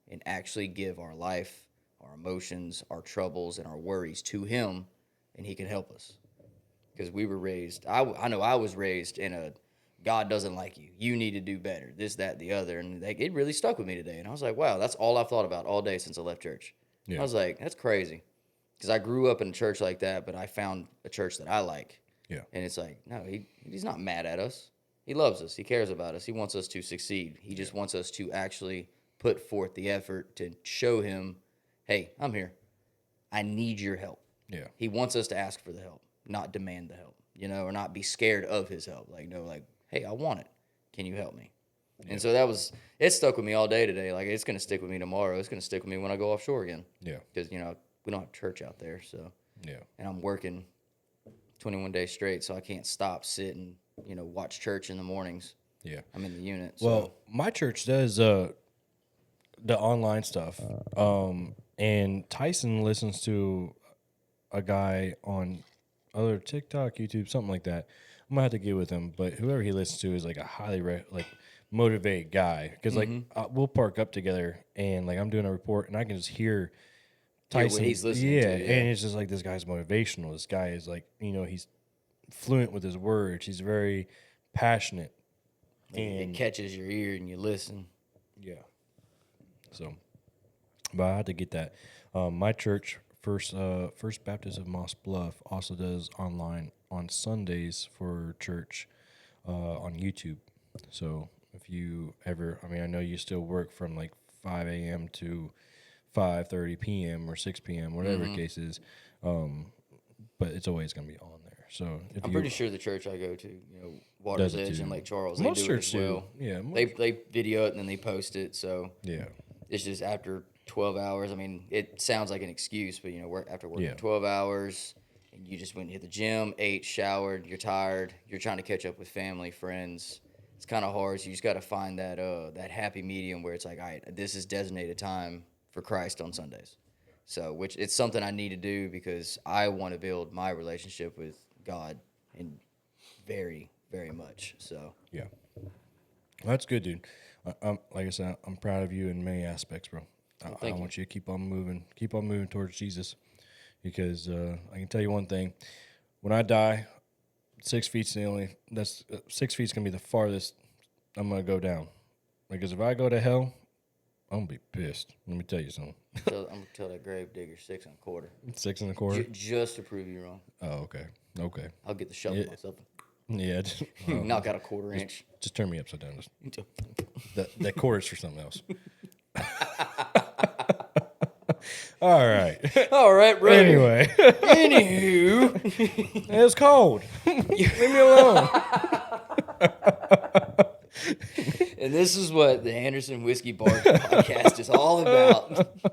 and actually give our life, our emotions, our troubles, and our worries to him, and he can help us. Because we were raised, I know I was raised in a, God doesn't like you. You need to do better. This, that, the other. And it really stuck with me today. And I was like, wow, that's all I've thought about all day since I left church. Yeah. I was like, that's crazy. Because I grew up in a church like that, but I found a church that I like. Yeah. And it's like, no, he's not mad at us. He loves us. He cares about us. He wants us to succeed. He just wants us to actually put forth the effort to show him, hey, I'm here. I need your help. Yeah. He wants us to ask for the help, not demand the help, you know, or not be scared of his help. Like, no, like, hey, I want it. Can you help me? Yeah. And so it stuck with me all day today. Like, it's going to stick with me tomorrow. It's going to stick with me when I go offshore again. Yeah. Because, you know, we don't have church out there. So, yeah. And I'm working 21 days straight, so I can't stop, sit, and, you know, watch church in the mornings. Yeah. I'm in the unit. So. Well, my church does the online stuff. And Tyson listens to a guy on other TikTok, YouTube, something like that. I'm gonna have to get with him, but whoever he listens to is like a highly motivated guy. Because we'll park up together, and like I'm doing a report, and I can just hear Tyson. What he's listening to, and it's just like this guy's motivational. This guy is like, you know, he's fluent with his words. He's very passionate, and it catches your ear, and you listen. Yeah. So, but I had to get that. My church, First Baptist of Moss Bluff, also does online on Sundays for church on YouTube. So if you ever, I mean, I know you still work from like 5 a.m. to 5:30 p.m. or 6 p.m., whatever the case is, but it's always going to be on there. So if I'm pretty sure the church I go to, Water's Does it Edge too. and Lake Charles, Most they do it churches as well. do. Yeah, They video it and then they post it. So yeah, it's just after 12 hours. I mean, it sounds like an excuse, but after working Yeah. 12 hours, and you just went and hit the gym, ate, showered, you're tired, you're trying to catch up with family, friends. It's kind of hard. So you just got to find that happy medium where it's like, all right, this is designated time for Christ on Sundays. So, which it's something I need to do because I want to build my relationship with God and very, very much. So, yeah. Well, that's good, dude. I'm like I said, I'm proud of you in many aspects, bro. I thank you. want you to keep on moving towards Jesus, because I can tell you one thing: when I die, 6 feet's the only. That's 6 feet's gonna be the farthest I'm gonna go down. Because if I go to hell, I'm gonna be pissed. Let me tell you something. I'm gonna tell that grave digger 6 1/4. 6 1/4. Just to prove you wrong. Oh, okay. I'll get the shovel myself. Yeah. Knock out a 1/4 inch. Just turn me upside down. That quarter's for something else. All right. All right, brother. Anyway, Anywho, it's cold. Leave me alone. and this is what the Anderson Whiskey Bar podcast is all about. A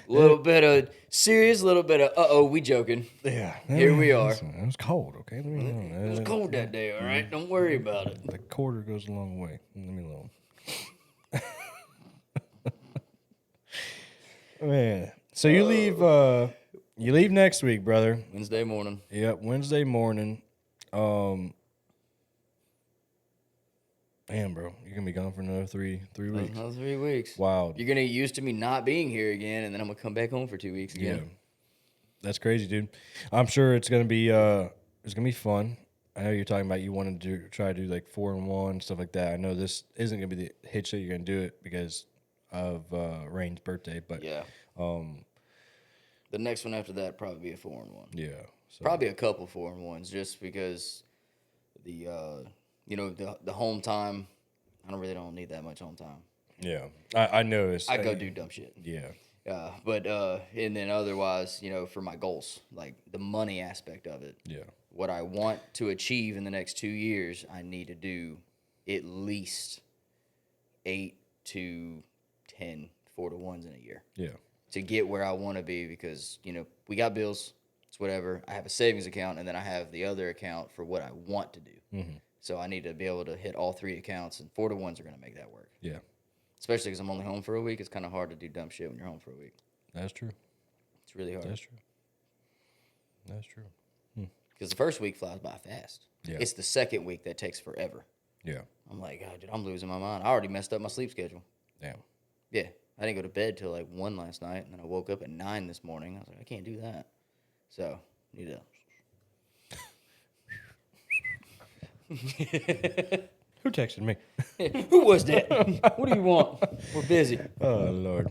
little bit of serious, a little bit of we joking. Yeah. Here we are. Listen, it was cold. Okay. Leave me alone. It was cold that day. All right, don't worry about it. The quarter goes a long way. Leave me alone. Man. So you leave next week, brother. Wednesday morning. Yep, Wednesday morning. Man, bro, you're gonna be gone for another three weeks. Another 3 weeks. Wow. You're gonna get used to me not being here again, and then I'm gonna come back home for 2 weeks Yeah. again. That's crazy, dude. I'm sure it's gonna be fun. I know you're talking about you wanted to try to do like 4-1 stuff like that. I know this isn't gonna be the hit show you're gonna do it because of Rain's birthday, but Yeah. The next one after that probably be a 4-1. yeah, so. Probably a couple 4-1s just because the the home time. I don't need that much home time. Yeah, I noticed. I go do dumb shit. Yeah, But and then otherwise, for my goals, like the money aspect of it. yeah, What I want to achieve in the next 2 years, I need to do at least 8 to 10 4-1s in a year yeah, to get where I want to be because, we got bills, it's whatever. I have a savings account and then I have the other account for what I want to do. mm-hmm. So I need to be able to hit all 3 accounts, and 4-1s are going to make that work. Yeah. Especially because I'm only home for a week. It's kind of hard to do dumb shit when you're home for a week. That's true. It's really hard. That's true. Because the first week flies by fast. Yeah. It's the second week that takes forever. Yeah. I'm like, God, dude, I'm losing my mind. I already messed up my sleep schedule. Damn. Yeah. I didn't go to bed till like 1 last night, and then I woke up at 9 this morning. I was like, I can't do that. So, need to. Who texted me? Who was that? What do you want? We're busy. Oh Lord.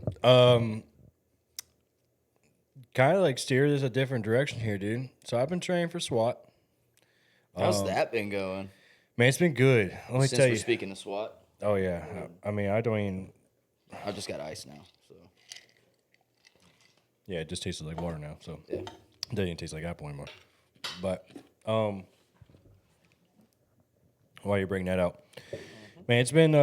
Kind of like steer this a different direction here, dude. So I've been training for SWAT. How's that been going? Man, it's been good. Let me Since tell we're you. speaking of SWAT, Oh yeah. I mean, I don't even. I just got ice now. So Yeah, it just tastes like water now. So yeah. it doesn't even taste like apple anymore. But while you're bringing that out, man, it's been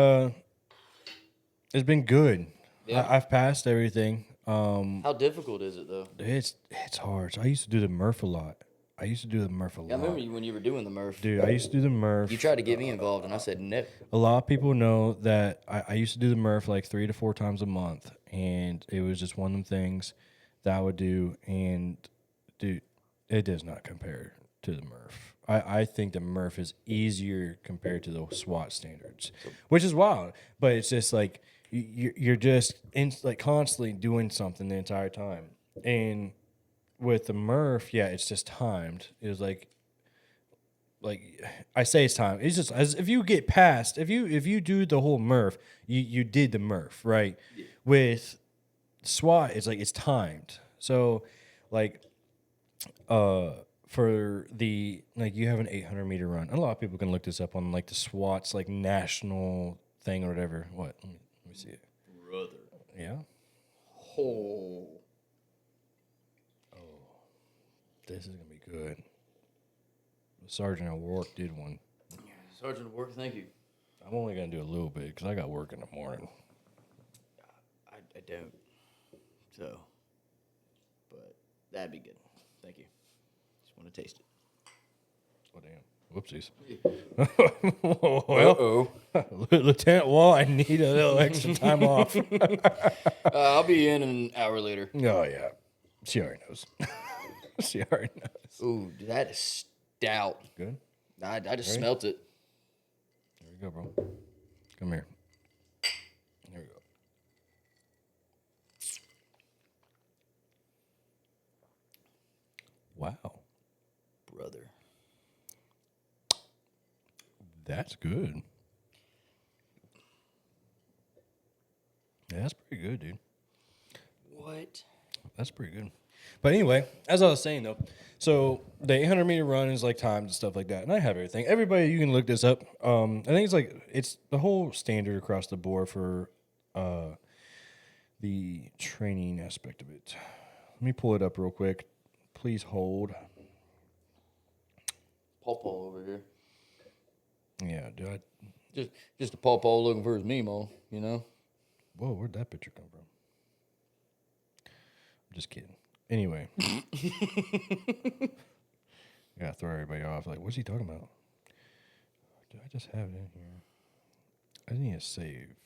good. Yeah. I've passed everything. How difficult is it though? It's hard. So I used to do the Murph a lot. I remember you when you were doing the Murph. Dude, I used to do the Murph. You tried to get me involved, and I said no. A lot of people know that I used to do the Murph like 3 to 4 times a month, and it was just one of them things that I would do. And dude, it does not compare to the Murph. I think the Murph is easier compared to the SWAT standards, which is wild. But it's just like you're just like constantly doing something the entire time. And with the Murph, yeah, it's just timed. It was like I say it's timed. It's just as if you get past, if you do the whole Murph, you did the Murph, right? Yeah. With SWAT, it's like it's timed. So like for the you have an 800-meter run. A lot of people can look this up on like the SWAT's like national thing or whatever. What? Let me see it. Brother. Yeah. Oh. This is gonna be good. Sergeant at work did one. Sergeant at work, thank you. I'm only gonna do a little bit because I got work in the morning. I don't. So, but that'd be good. Thank you. Just want to taste it. Oh damn! Whoopsies. Well, Lieutenant Wall, I need a little extra time off. I'll be in an hour later. Oh yeah, she already knows. She already knows. Ooh, that is stout. Good. I just smelt it. There you go, bro. Come here. There we go. Wow. Brother. That's good. Yeah, that's pretty good, dude. What? That's pretty good. But anyway, as I was saying, though, so the 800-meter run is like times and stuff like that. And I have everything. Everybody, you can look this up. I think it's the whole standard across the board for the training aspect of it. Let me pull it up real quick. Please hold. Paw over here. Yeah, dude. Just a paw looking for his Mimo, you know? Whoa, where'd that picture come from? I'm just kidding. Anyway. Gotta throw everybody off. Like, what's he talking about? Do I just have it in here? I need to save.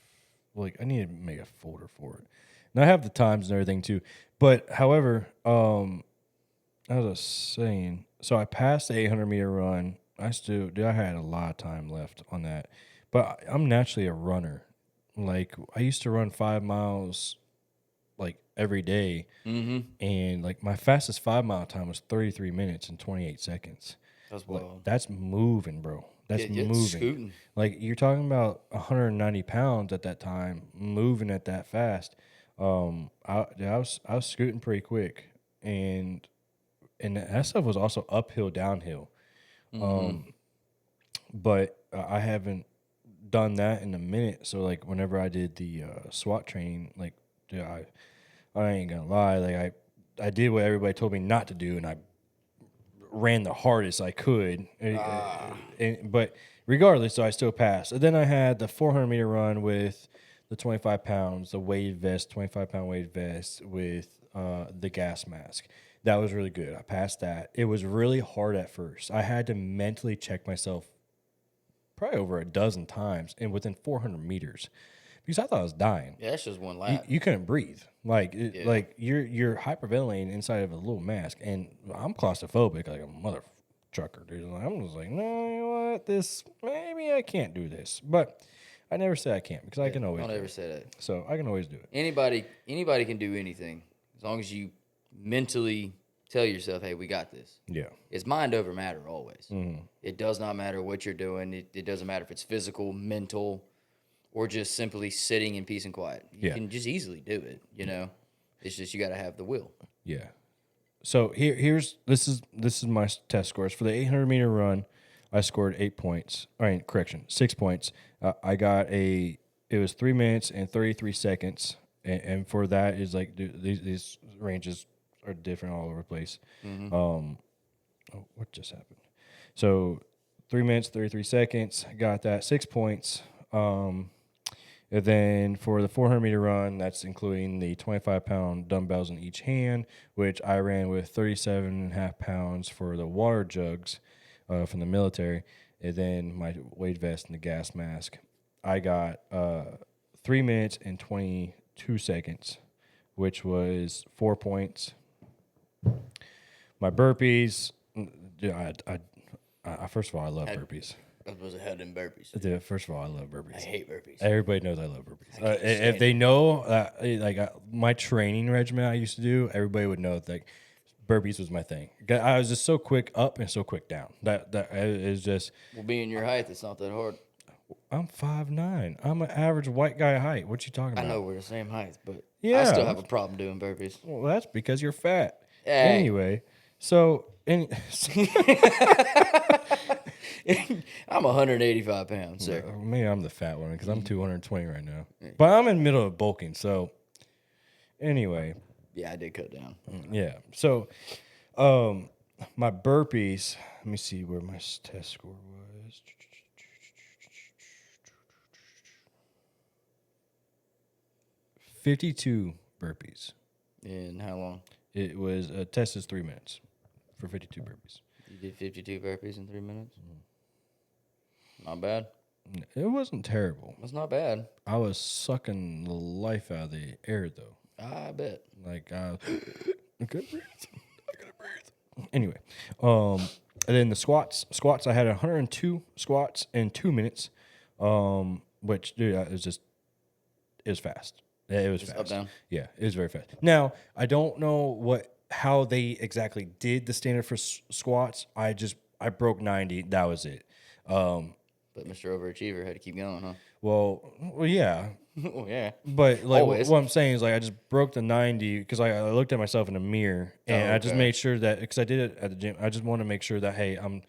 Like, I need to make a folder for it. And I have the times and everything too. But, however, as I was saying, so I passed the 800-meter run. I had a lot of time left on that. But I'm naturally a runner. Like, I used to run 5 miles, like, every day. Mm-hmm. And, like, my fastest 5-mile time was 33 minutes and 28 seconds. That's wild. Like, that's moving, bro. That's moving. Scooting. Like, you're talking about 190 pounds at that time, moving at that fast. I was scooting pretty quick. And that stuff was also uphill, downhill. Mm-hmm. But I haven't done that in a minute. So like whenever I did the SWAT training, like dude, I ain't gonna lie, like I did what everybody told me not to do, and I ran the hardest I could. But regardless, so I still passed. And then I had the 400-meter run with the 25 pounds, the weighted vest, 25-pound weighted vest with the gas mask. That was really good. I passed that. It was really hard at first. I had to mentally check myself probably over a dozen times and within 400 meters because I thought I was dying. Yeah, that's just one lap. You couldn't breathe. Like like you're hyperventilating inside of a little mask, and I'm claustrophobic like a mother trucker, dude. I'm just like, no, you know what? Maybe I can't do this, but I never say I can't because I can always. Don't ever say that. So I can always do it. Anybody can do anything as long as you mentally tell yourself, hey, we got this. Yeah. It's mind over matter always. Mm-hmm. It does not matter what you're doing. It doesn't matter if it's physical, mental, or just simply sitting in peace and quiet. You can just easily do it, you know? It's just you got to have the will. Yeah. So this is my test scores. For the 800-meter run, I scored 6 points. It was 3 minutes and 33 seconds. And for that is like these ranges are different all over the place. Mm-hmm. What just happened? So 3 minutes, 33 seconds. Got that. 6 points. And then for the 400-meter run, that's including the 25-pound dumbbells in each hand, which I ran with 37.5 pounds for the water jugs from the military, and then my weight vest and the gas mask. I got 3 minutes and 22 seconds, which was 4 points. My burpees, I first of all, I love burpees. I was ahead in burpees. Dude, first of all, I love burpees. I hate burpees. Everybody knows I love burpees. If they know, my training regimen I used to do, everybody would know that burpees was my thing. I was just so quick up and so quick down. That is just. Well, being your height, it's not that hard. I'm 5'9". I'm an average white guy height. What you talking about? I know we're the same height, but yeah. I still have a problem doing burpees. Well, that's because you're fat. Hey. Anyway, so I'm 185 pounds, sir. Maybe I'm the fat one because I'm 220 right now. But I'm in the middle of bulking, so anyway. Yeah, I did cut down. Yeah. So my burpees. Let me see where my test score was. 52 burpees. And how long? It was a test is 3 minutes for 52 burpees. You did 52 burpees in 3 minutes? Not bad. It wasn't terrible. That's not bad. I was sucking the life out of the air though. I bet. Like I couldn't breathe. I couldn't breathe. Anyway, and then the squats. Squats. I had 102 squats in 2 minutes. Which dude, it was fast. Yeah, it was Just fast. up, down? Yeah, it was very fast. Now I don't know how they exactly did the standard for squats. I broke 90. That was it. But Mr. Overachiever had to keep going, huh? Well, yeah. Oh, yeah. But like Always. what I'm saying is like I just broke the 90 because I looked at myself in the mirror and I just made sure that because I did it at the gym. I just want to make sure that hey, I'm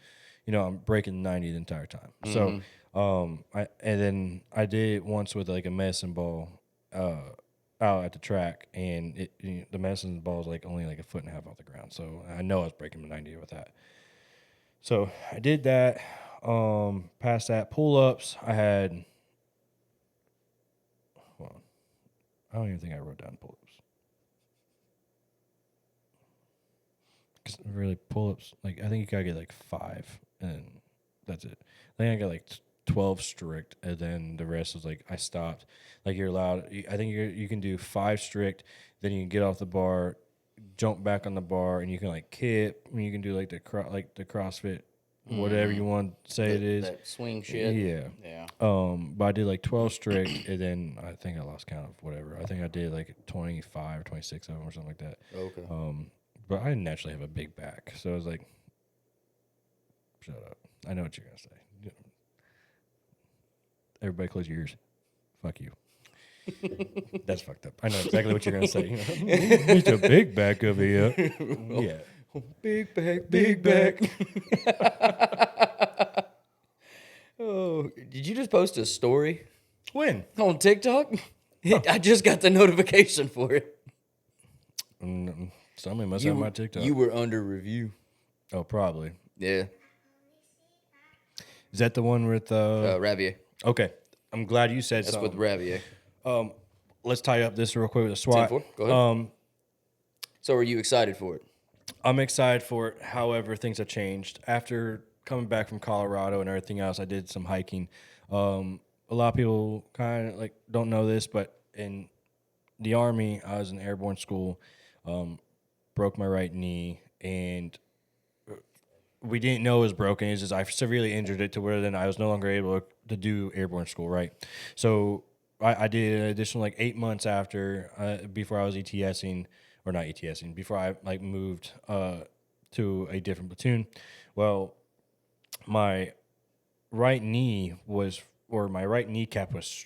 breaking 90 the entire time. So then I did it once with like a medicine ball out at the track, and the medicine ball is like only like a foot and a half off the ground. So I know I was breaking the 90 with that. So I did that. Past that, pull-ups, I had. Hold on. I don't even think I wrote down pull-ups. Because really, pull-ups, like I think you gotta get like 5, and that's it. I think I got like 12 strict, and then the rest was like I stopped. Like you're allowed. I think you can do 5 strict. Then you can get off the bar, jump back on the bar, and you can like kip. And you can do like the CrossFit, whatever you want to say it is. That swing shit. Yeah. Yeah. But I did like 12 strict, and then I think I lost count of whatever. I think I did like 25 or 26 of them or something like that. Okay. But I naturally have a big back, so I was like, shut up. I know what you're gonna say. Everybody close your ears. Fuck you. That's fucked up. I know exactly what you're gonna say. It's a big back over here. Yeah. Big back, big back. Oh, did you just post a story When? on TikTok? I just got the notification for it. Somebody must have my TikTok. You were under review. Oh, probably. Yeah. Is that the one with Ravier. Okay. I'm glad you said That's something. with Ravier. Let's tie up this real quick with a SWAT. 10-4. Go ahead. So are you excited for it? I'm excited for it. However, things have changed. After coming back from Colorado and everything else, I did some hiking. A lot of people kind of like don't know this, but in the Army, I was in airborne school, broke my right knee, and we didn't know it was broken. It's just I severely injured it to where then I was no longer able to do airborne school, right? So I did an additional like 8 months after before I was ETSing, or not ETSing, before I like moved to a different platoon. Well, my right knee my right kneecap was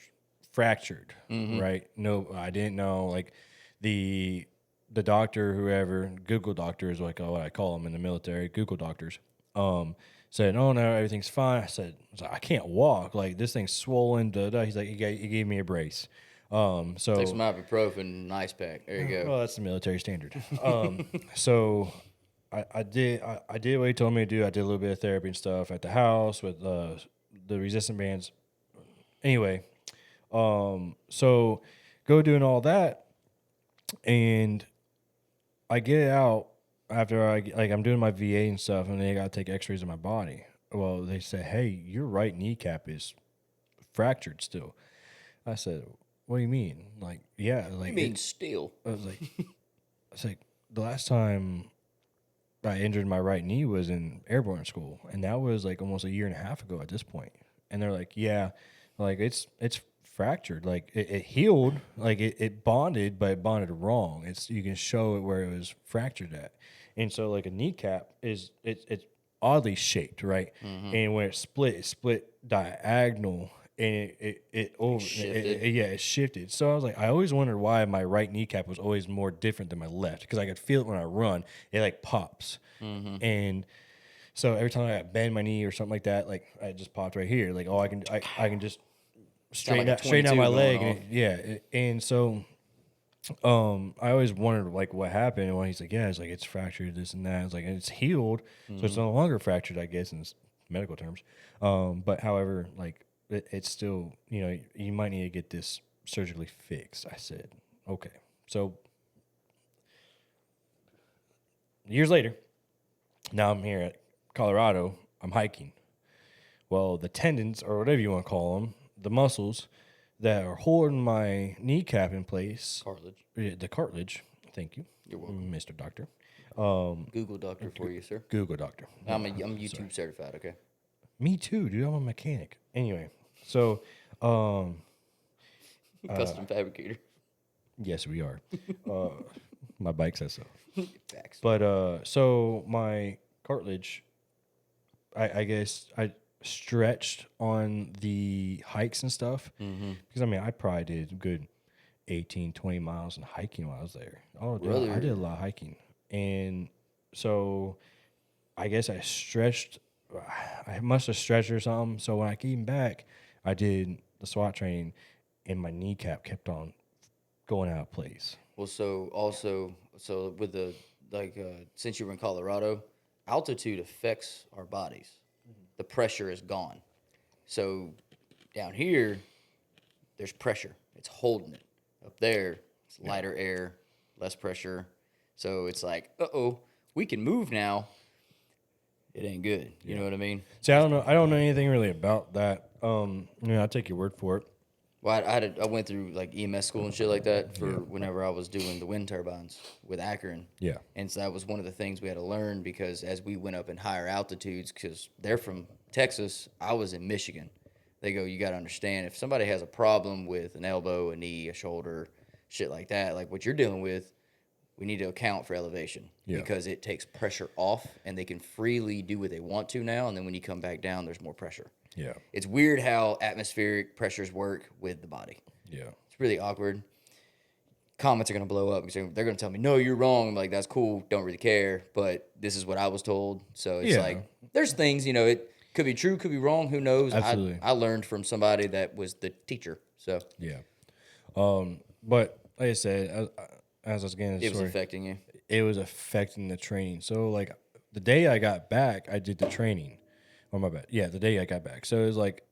fractured, right? No, I didn't know. Like the doctor, whoever, Google doctor is like what I call them in the military, Google doctors, said, "Oh no, everything's fine." I said, "I can't walk. Like this thing's swollen." He's like, he gave me a brace. So Take some ibuprofen and ice pack. There you go. well, that's the military standard. So I did what he told me to do. I did a little bit of therapy and stuff at the house with the resistant bands. Anyway, so go doing all that, and I get it out after I'm doing my VA and stuff, and they got to take X-rays of my body. Well, they say, "Hey, your right kneecap is fractured still." I said, "What do you mean?" Like, yeah, like You mean still? I was like, the last time I injured my right knee was in airborne school, and that was like almost a year and a half ago at this point. And they're like, yeah, like it's fractured, like it healed, like it bonded, but it bonded wrong. You can show it where it was fractured at, and so like a kneecap it's oddly shaped, right? And when it split diagonal. And it shifted. So I was like, I always wondered why my right kneecap was always more different than my left, because I could feel it when I run. It like pops, and so every time I bend my knee or something like that, like I just popped right here. Like I can just straighten out my leg, and so I always wondered like what happened. And when he's like, yeah, it's like it's fractured, this and that. It's like and it's healed, so it's no longer fractured, I guess, in medical terms. But however, like it's still, you might need to get this surgically fixed. I said, okay. So years later, now I'm here at Colorado. I'm hiking. Well, the tendons or whatever you want to call them, the muscles that are holding my kneecap in place, Cartilage. the cartilage. Thank you, You're welcome. Mr. Doctor. Google doctor for you, sir. Google Doctor. I'm YouTube certified. Okay. Me too, dude. I'm a mechanic. Anyway, so Custom fabricator. yes, we are. My bike says so. Facts. But so my cartilage, I guess I stretched on the hikes and stuff. Because I mean, I probably did a good 18, 20 miles in hiking while I was there. Oh, dude, Really? I did a lot of hiking. And so I guess I stretched. I must have stretched or something. So when I came back, I did the SWAT training, and my kneecap kept on going out of place. Well, so with the since you were in Colorado, altitude affects our bodies. The pressure is gone. So down here, there's pressure. It's holding it. Up there, it's lighter air, less pressure. So it's like, we can move now. It ain't good. You know what I mean? See, I don't know. I don't know anything really about that. I'll take your word for it. Well, I went through like EMS school and shit like that for whenever I was doing the wind turbines with Akron. Yeah. And so that was one of the things we had to learn because as we went up in higher altitudes, because they're from Texas, I was in Michigan. They go, you got to understand, if somebody has a problem with an elbow, a knee, a shoulder, shit like that, like what you're dealing with, we need to account for elevation because it takes pressure off and they can freely do what they want to now. And then when you come back down, there's more pressure. Yeah. It's weird how atmospheric pressures work with the body. Yeah. It's really awkward. Comments are going to blow up because they're going to tell me, no, you're wrong. I'm like, that's cool. Don't really care. But this is what I was told. So it's like, there's things, it could be true, could be wrong. Who knows? Absolutely. I learned from somebody that was the teacher. So yeah. But like I said, as I was getting it was affecting you. It was affecting the training. So like the day I got back, I did the training. Oh my bad. Yeah, the day I got back. So it was like,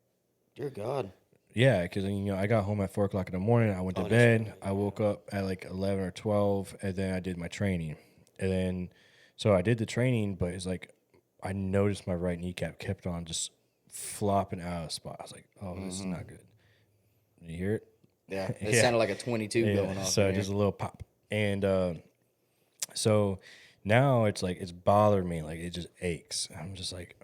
dear God. Yeah, because I got home at 4 o'clock in the morning. I went to bed. I woke up at like 11 or 12, and then I did my training. And then, so I did the training, but it's like I noticed my right kneecap kept on just flopping out of spot. I was like, oh, this is not good. You hear it? Yeah, it sounded like a 22 going off. So just a little pop. And so now it's like it's bothered me. Like it just aches. I'm just like,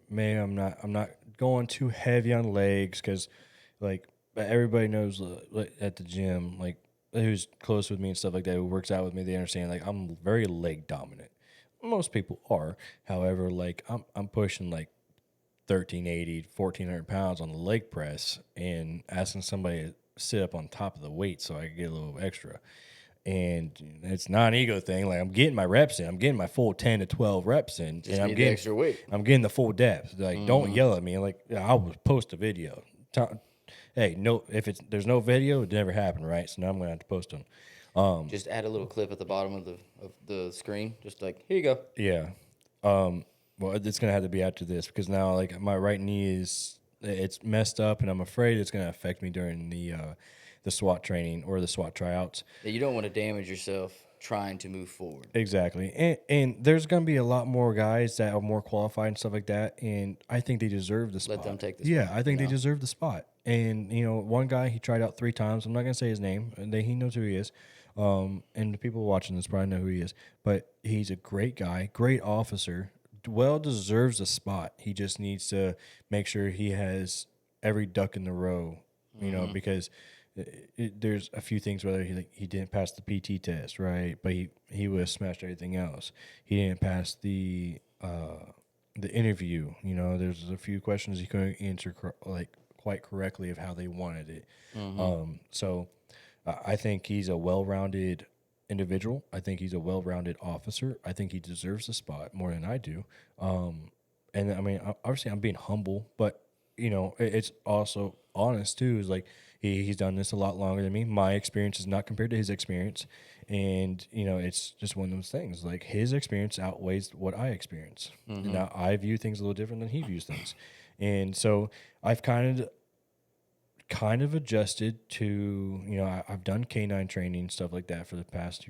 man, I'm not going too heavy on legs because like everybody knows at the gym, like who's close with me and stuff like that, who works out with me, they understand like I'm very leg dominant. Most people are. However, like I'm pushing like 1,380, 1,400 pounds on the leg press and asking somebody to sit up on top of the weight so I can get a little extra. And it's not an ego thing. Like I'm getting my reps in. I'm getting my full 10 to 12 reps in. Just and I'm need the getting extra weight. I'm getting the full depth. Like don't yell at me. Like I will post a video. Hey, no, if there's no video, it never happened, right? So now I'm gonna have to post them. Just add a little clip at the bottom of the screen. Just like, here you go. Yeah. Well, it's gonna have to be after this because now like my right knee it's messed up, and I'm afraid it's gonna affect me during the SWAT training or the SWAT tryouts. Yeah, you don't want to damage yourself trying to move forward. Exactly. And there's going to be a lot more guys that are more qualified and stuff like that, and I think they deserve the spot. Let them take the Yeah, spot, I think they deserve the spot. And, one guy, he tried out 3 times. I'm not going to say his name. He knows who he is. And the people watching this probably know who he is. But he's a great guy, great officer, well deserves a spot. He just needs to make sure he has every duck in the row, because there's a few things whether he didn't pass the PT test, right? But he would have smashed everything else. He didn't pass the interview. There's a few questions he couldn't answer quite correctly of how they wanted it. So I think he's a well-rounded individual. I think he's a well-rounded officer. I think he deserves the spot more than I do. And I mean, obviously I'm being humble, but it's also honest too. Is like he's done this a lot longer than me. My experience is not compared to his experience, and it's just one of those things. Like his experience outweighs what I experience. And now I view things a little different than he views things, and so I've kind of adjusted to I've done canine training, stuff like that, for the past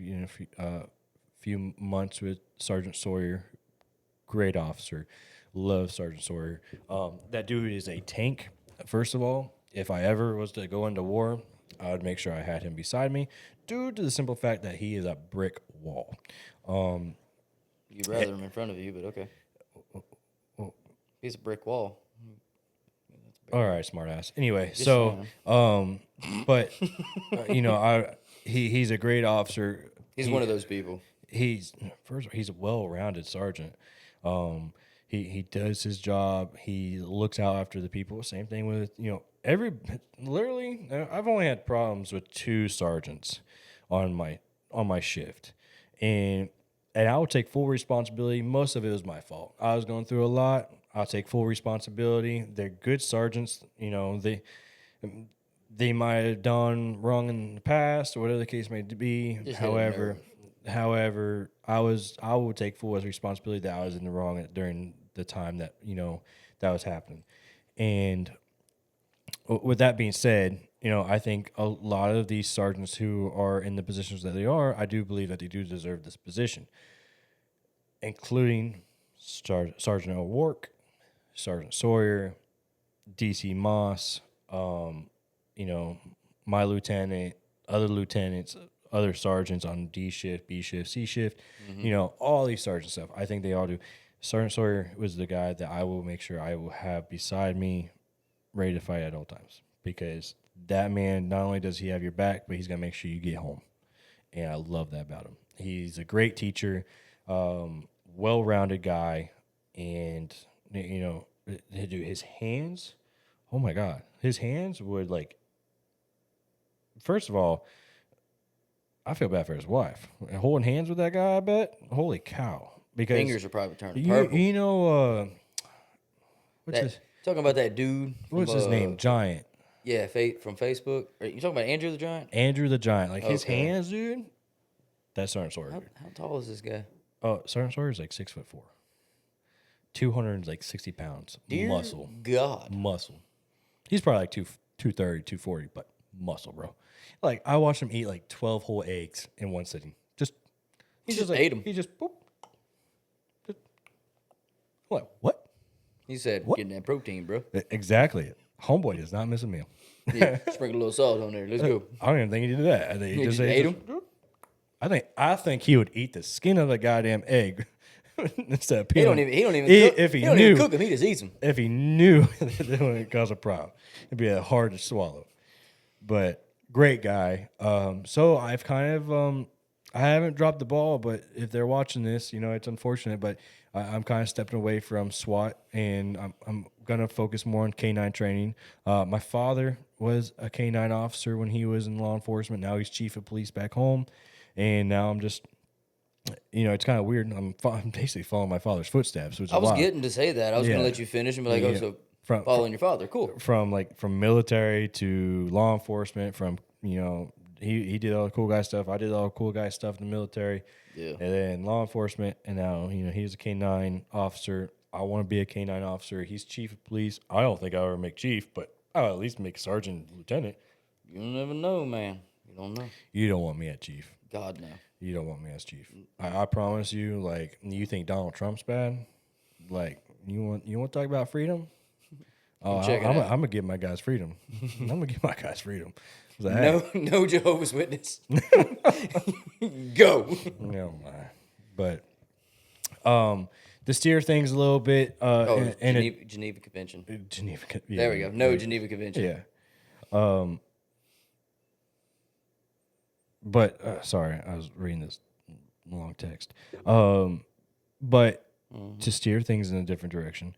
few months with Sergeant Sawyer. Great officer, love Sergeant Sawyer. That dude is a tank. First of all, if I ever was to go into war, I would make sure I had him beside me, due to the simple fact that he is a brick wall. You'd rather him in front of you, but okay. He's a brick wall. All right, smart ass. Anyway, Just so but he's a great officer. He's one of those people. He's a well-rounded sergeant. He does his job. He looks out after the people. Same thing with literally. I've only had problems with 2 sergeants on my shift, and I will take full responsibility. Most of it was my fault. I was going through a lot. I'll take full responsibility. They're good sergeants. They might have done wrong in the past or whatever the case may be. However, I will take full responsibility that I was in the wrong during the time that that was happening. And with that being said, I think a lot of these sergeants who are in the positions that they are, I do believe that they do deserve this position, including Sergeant O'Rourke, Sergeant Sawyer, DC Moss, my lieutenant, other lieutenants, other sergeants on D shift, B shift, C shift, all these sergeant stuff. I think they all do. Sergeant Sawyer was the guy that I will make sure I will have beside me, ready to fight at all times, because that man, not only does he have your back, but he's going to make sure you get home. And I love that about him. He's a great teacher, well-rounded guy, and his hands, oh my God, his hands would first of all, I feel bad for his wife. Holding hands with that guy, I bet, holy cow. Because fingers are probably turning purple. Talking about that dude. What's his name? Giant. Yeah, from Facebook. Are you talking about Andrew the Giant? Andrew the Giant. His hands, dude. That's Sergeant Sawyer. How tall is this guy? Oh, Sergeant Sawyer's 6'4", 260 pounds. Dear muscle. God. Muscle. He's probably 230, 240, but muscle, bro. I watched him eat 12 whole eggs in one sitting. He just ate them. He just boop. What? He said, what? Getting that protein, bro. Exactly. Homeboy does not miss a meal. Yeah, sprinkle a little salt on there. Let's go. I don't even think he did that. I think he just ate them. I think he would eat the skin of a goddamn egg instead of peeling. He don't even cook them. He just eats them. If he knew that it would cause a problem, it'd be hard to swallow. But great guy. So I've kind of I haven't dropped the ball, but if they're watching this, it's unfortunate, but I'm kind of stepping away from SWAT, and I'm going to focus more on canine training. My father was a canine officer when he was in law enforcement. Now he's chief of police back home, and now I'm just, it's kind of weird. I'm basically following my father's footsteps, which is I was wild. getting to say that. I was going to let you finish and be like, so following your father. Cool. From military to law enforcement, from, he did all the cool guy stuff. I did all the cool guy stuff in the military. Yeah. And then law enforcement, and now, he's a canine officer. I want to be a canine officer. He's chief of police. I don't think I'll ever make chief, but I'll at least make sergeant, lieutenant. You never know, man. You don't know. You don't want me at chief. God, no. You don't want me as chief. I promise you, you think Donald Trump's bad? You want to talk about freedom? I'm going to give my guys freedom. I'm going to give my guys freedom. No Jehovah's Witness. Go. No, but to steer things a little bit. Geneva Convention. Yeah, there we go. No Geneva Convention. Yeah. But sorry, I was reading this long text. But to steer things in a different direction.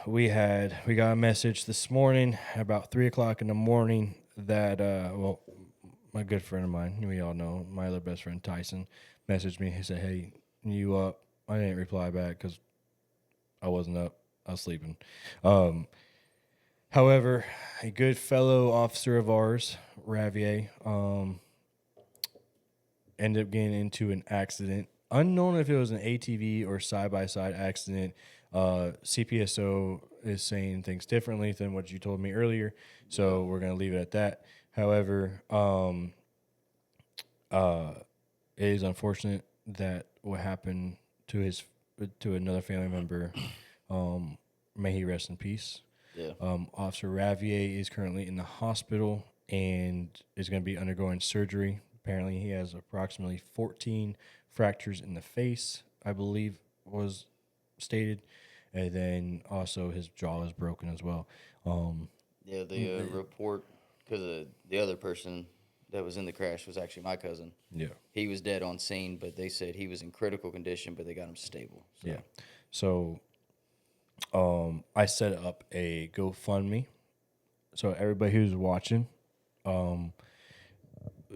We got a message this morning about 3:00 in the morning that my good friend of mine, we all know, my other best friend Tyson, messaged me. He said, "Hey, you up?" I didn't reply back because I wasn't up. I was sleeping. However, a good fellow officer of ours, Ravier, ended up getting into an accident. Unknown if it was an ATV or side-by-side accident. CPSO is saying things differently than what you told me earlier, so we're going to leave it at that. However, it is unfortunate that what happened to another family member. May he rest in peace. Yeah. Officer Ravier is currently in the hospital and is going to be undergoing surgery. Apparently, he has approximately 14 fractures in the face, I believe was stated. And then also his jaw is broken as well. Yeah, the report, because the other person that was in the crash was actually my cousin. Yeah. He was dead on scene, but they said he was in critical condition, but they got him stable. So. Yeah. So I set up a GoFundMe. So everybody who's watching,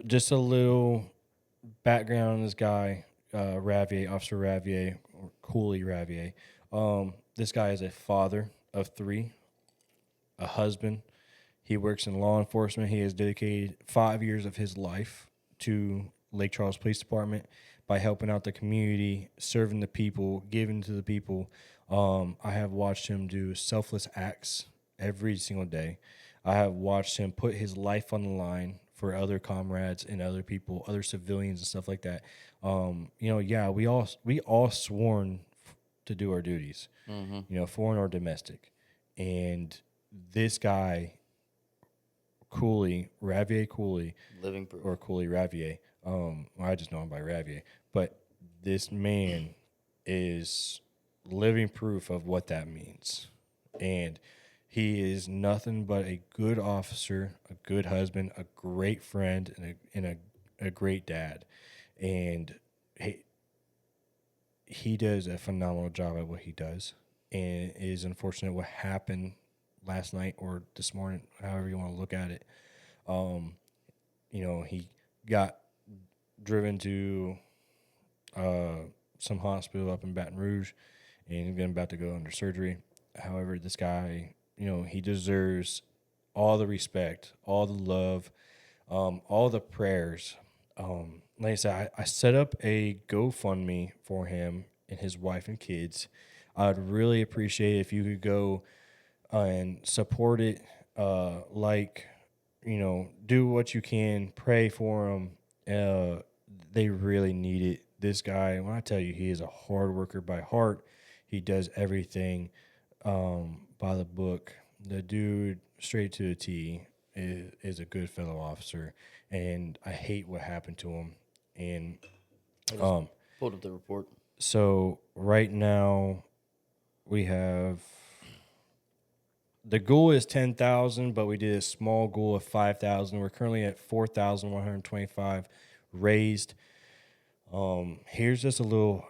just a little background on this guy, Ravier, Officer Ravier, or Cooley Ravier. This guy is a father of 3, a husband. He works in law enforcement. He has dedicated 5 years of his life to Lake Charles Police Department by helping out the community, serving the people, giving to the people. I have watched him do selfless acts every single day. I have watched him put his life on the line for other comrades and other people, other civilians and stuff like that. We all sworn to do our duties, foreign or domestic. And this guy, Ravier Cooley, Living proof. or Cooley Ravier. I just know him by Ravier. But this man is living proof of what that means. And he is nothing but a good officer, a good husband, a great friend, and a great dad. And he does a phenomenal job at what he does. And it is unfortunate what happened last night or this morning, however you want to look at it. He got driven to some hospital up in Baton Rouge, and he's about to go under surgery. However, this guy, he deserves all the respect, all the love, all the prayers. Like I said, I set up a GoFundMe for him and his wife and kids. I'd really appreciate it if you could go and support it. Do what you can, pray for them. They really need it. This guy, when I tell you, he is a hard worker by heart. He does everything by the book. The dude, straight to the T, is a good fellow officer, and I hate what happened to him. And Pulled up the report. So right now we have. The goal is 10,000, but we did a small goal of 5,000. We're currently at 4,125 raised. Here's just a little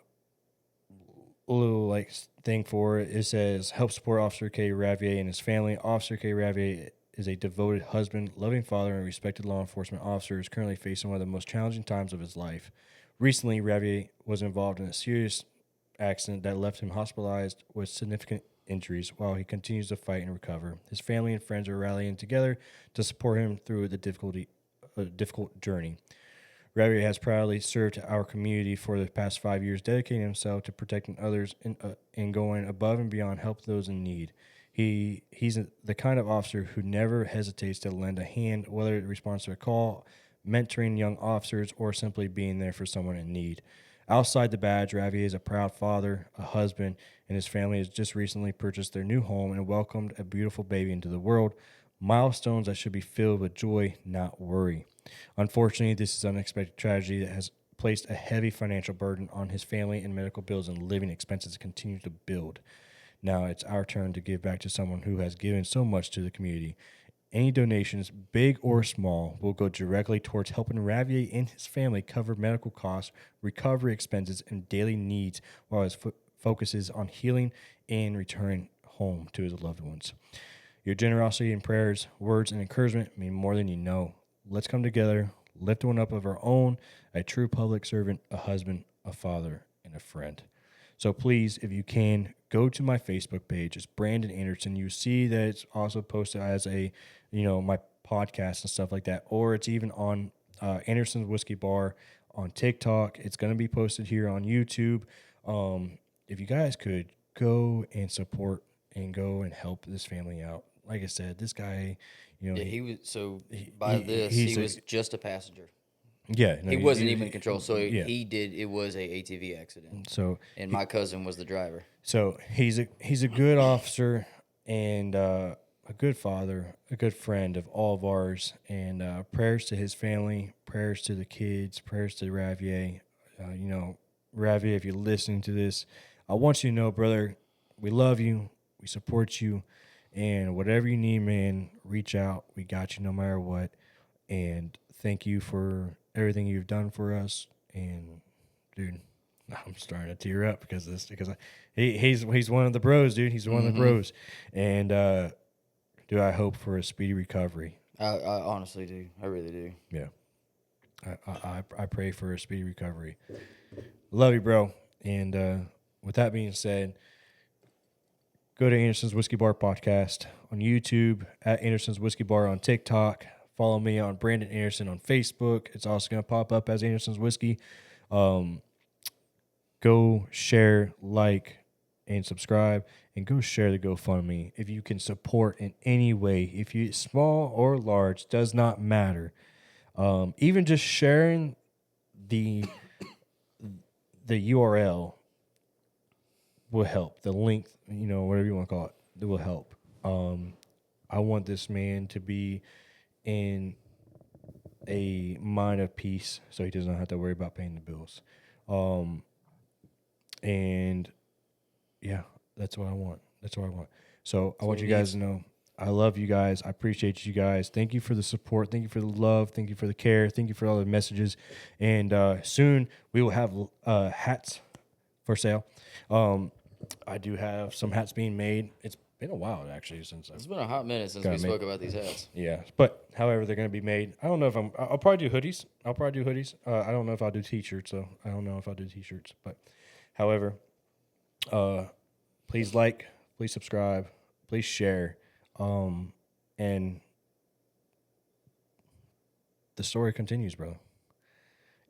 thing for it. It says, help support Officer K. Ravier and his family. Officer K. Ravier is a devoted husband, loving father, and respected law enforcement officer. Is currently facing one of the most challenging times of his life. Recently, Ravier was involved in a serious accident that left him hospitalized with significant injuries while he continues to fight and recover. His family and friends are rallying together to support him through the difficult journey. Ravier has proudly served our community for the past 5 years, dedicating himself to protecting others and going above and beyond, help those in need. He's the kind of officer who never hesitates to lend a hand, whether it responds to a call, mentoring young officers, or simply being there for someone in need. Outside the badge, Ravier is a proud father, a husband, and his family has just recently purchased their new home and welcomed a beautiful baby into the world. Milestones that should be filled with joy, not worry. Unfortunately, this is an unexpected tragedy that has placed a heavy financial burden on his family, and medical bills and living expenses continue to build. Now it's our turn to give back to someone who has given so much to the community. Any donations, big or small, will go directly towards helping Ravier and his family cover medical costs, recovery expenses, and daily needs while his focuses on healing and returning home to his loved ones. Your generosity and prayers, words, and encouragement mean more than you know. Let's come together, lift one up of our own, a true public servant, a husband, a father, and a friend. So please, if you can, go to my Facebook page. It's Brandon Anderson. You see that it's also posted as a, my podcast and stuff like that, or it's even on Anderson's Whiskey Bar on TikTok. It's going to be posted here on YouTube. If you guys could go and support and go and help this family out. Like I said, this guy, he was just a passenger. Yeah, no, he wasn't even in control. So yeah. it was a ATV accident. So and my cousin was the driver. So he's a good officer and a good father, a good friend of all of ours. And prayers to his family, prayers to the kids, prayers to Ravier. Ravier, if you're listening to this, I want you to know, brother, we love you, we support you, and whatever you need, man, reach out. We got you no matter what. And thank you for everything you've done for us. And dude, I'm starting to tear up because he's one of the bros, dude. He's one of the bros. And dude, I hope for a speedy recovery. I honestly do. I really do. Yeah. I pray for a speedy recovery. Love you, bro. And with that being said, go to Anderson's Whiskey Bar Podcast on YouTube, at Anderson's Whiskey Bar on TikTok. Follow me on Brandon Anderson on Facebook. It's also going to pop up as Anderson's Whiskey. Go share, like, and subscribe, and go share the GoFundMe. If you can support in any way, if you small or large, does not matter. Even just sharing the URL will help. The link, whatever you want to call it, it will help. I want this man to be in a mind of peace so he doesn't have to worry about paying the bills. And yeah, that's what I want. So I want you guys to know I love you guys. I appreciate you guys. Thank you for the support. Thank you for the love. Thank you for the care. Thank you for all the messages. And soon we will have hats for sale. I do have some hats being made. It's been a while, actually, since it's been a hot minute since we spoke about these hats. Yeah, but however, they're going to be made. I don't know if I'll probably do hoodies. I don't know if I'll do T-shirts, though. I don't know if I'll do T-shirts. But however, please like, please subscribe, please share. And the story continues, bro.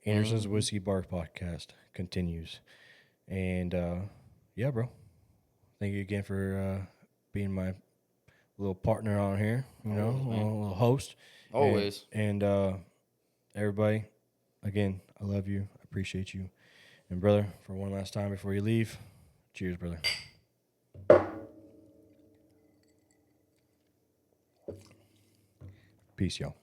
Anderson's Whiskey Bar Podcast continues. And, yeah, bro. Thank you again for being my little partner on here, a little host. Always. And everybody, again, I love you. I appreciate you. And, brother, for one last time before you leave, cheers, brother. Peace, y'all.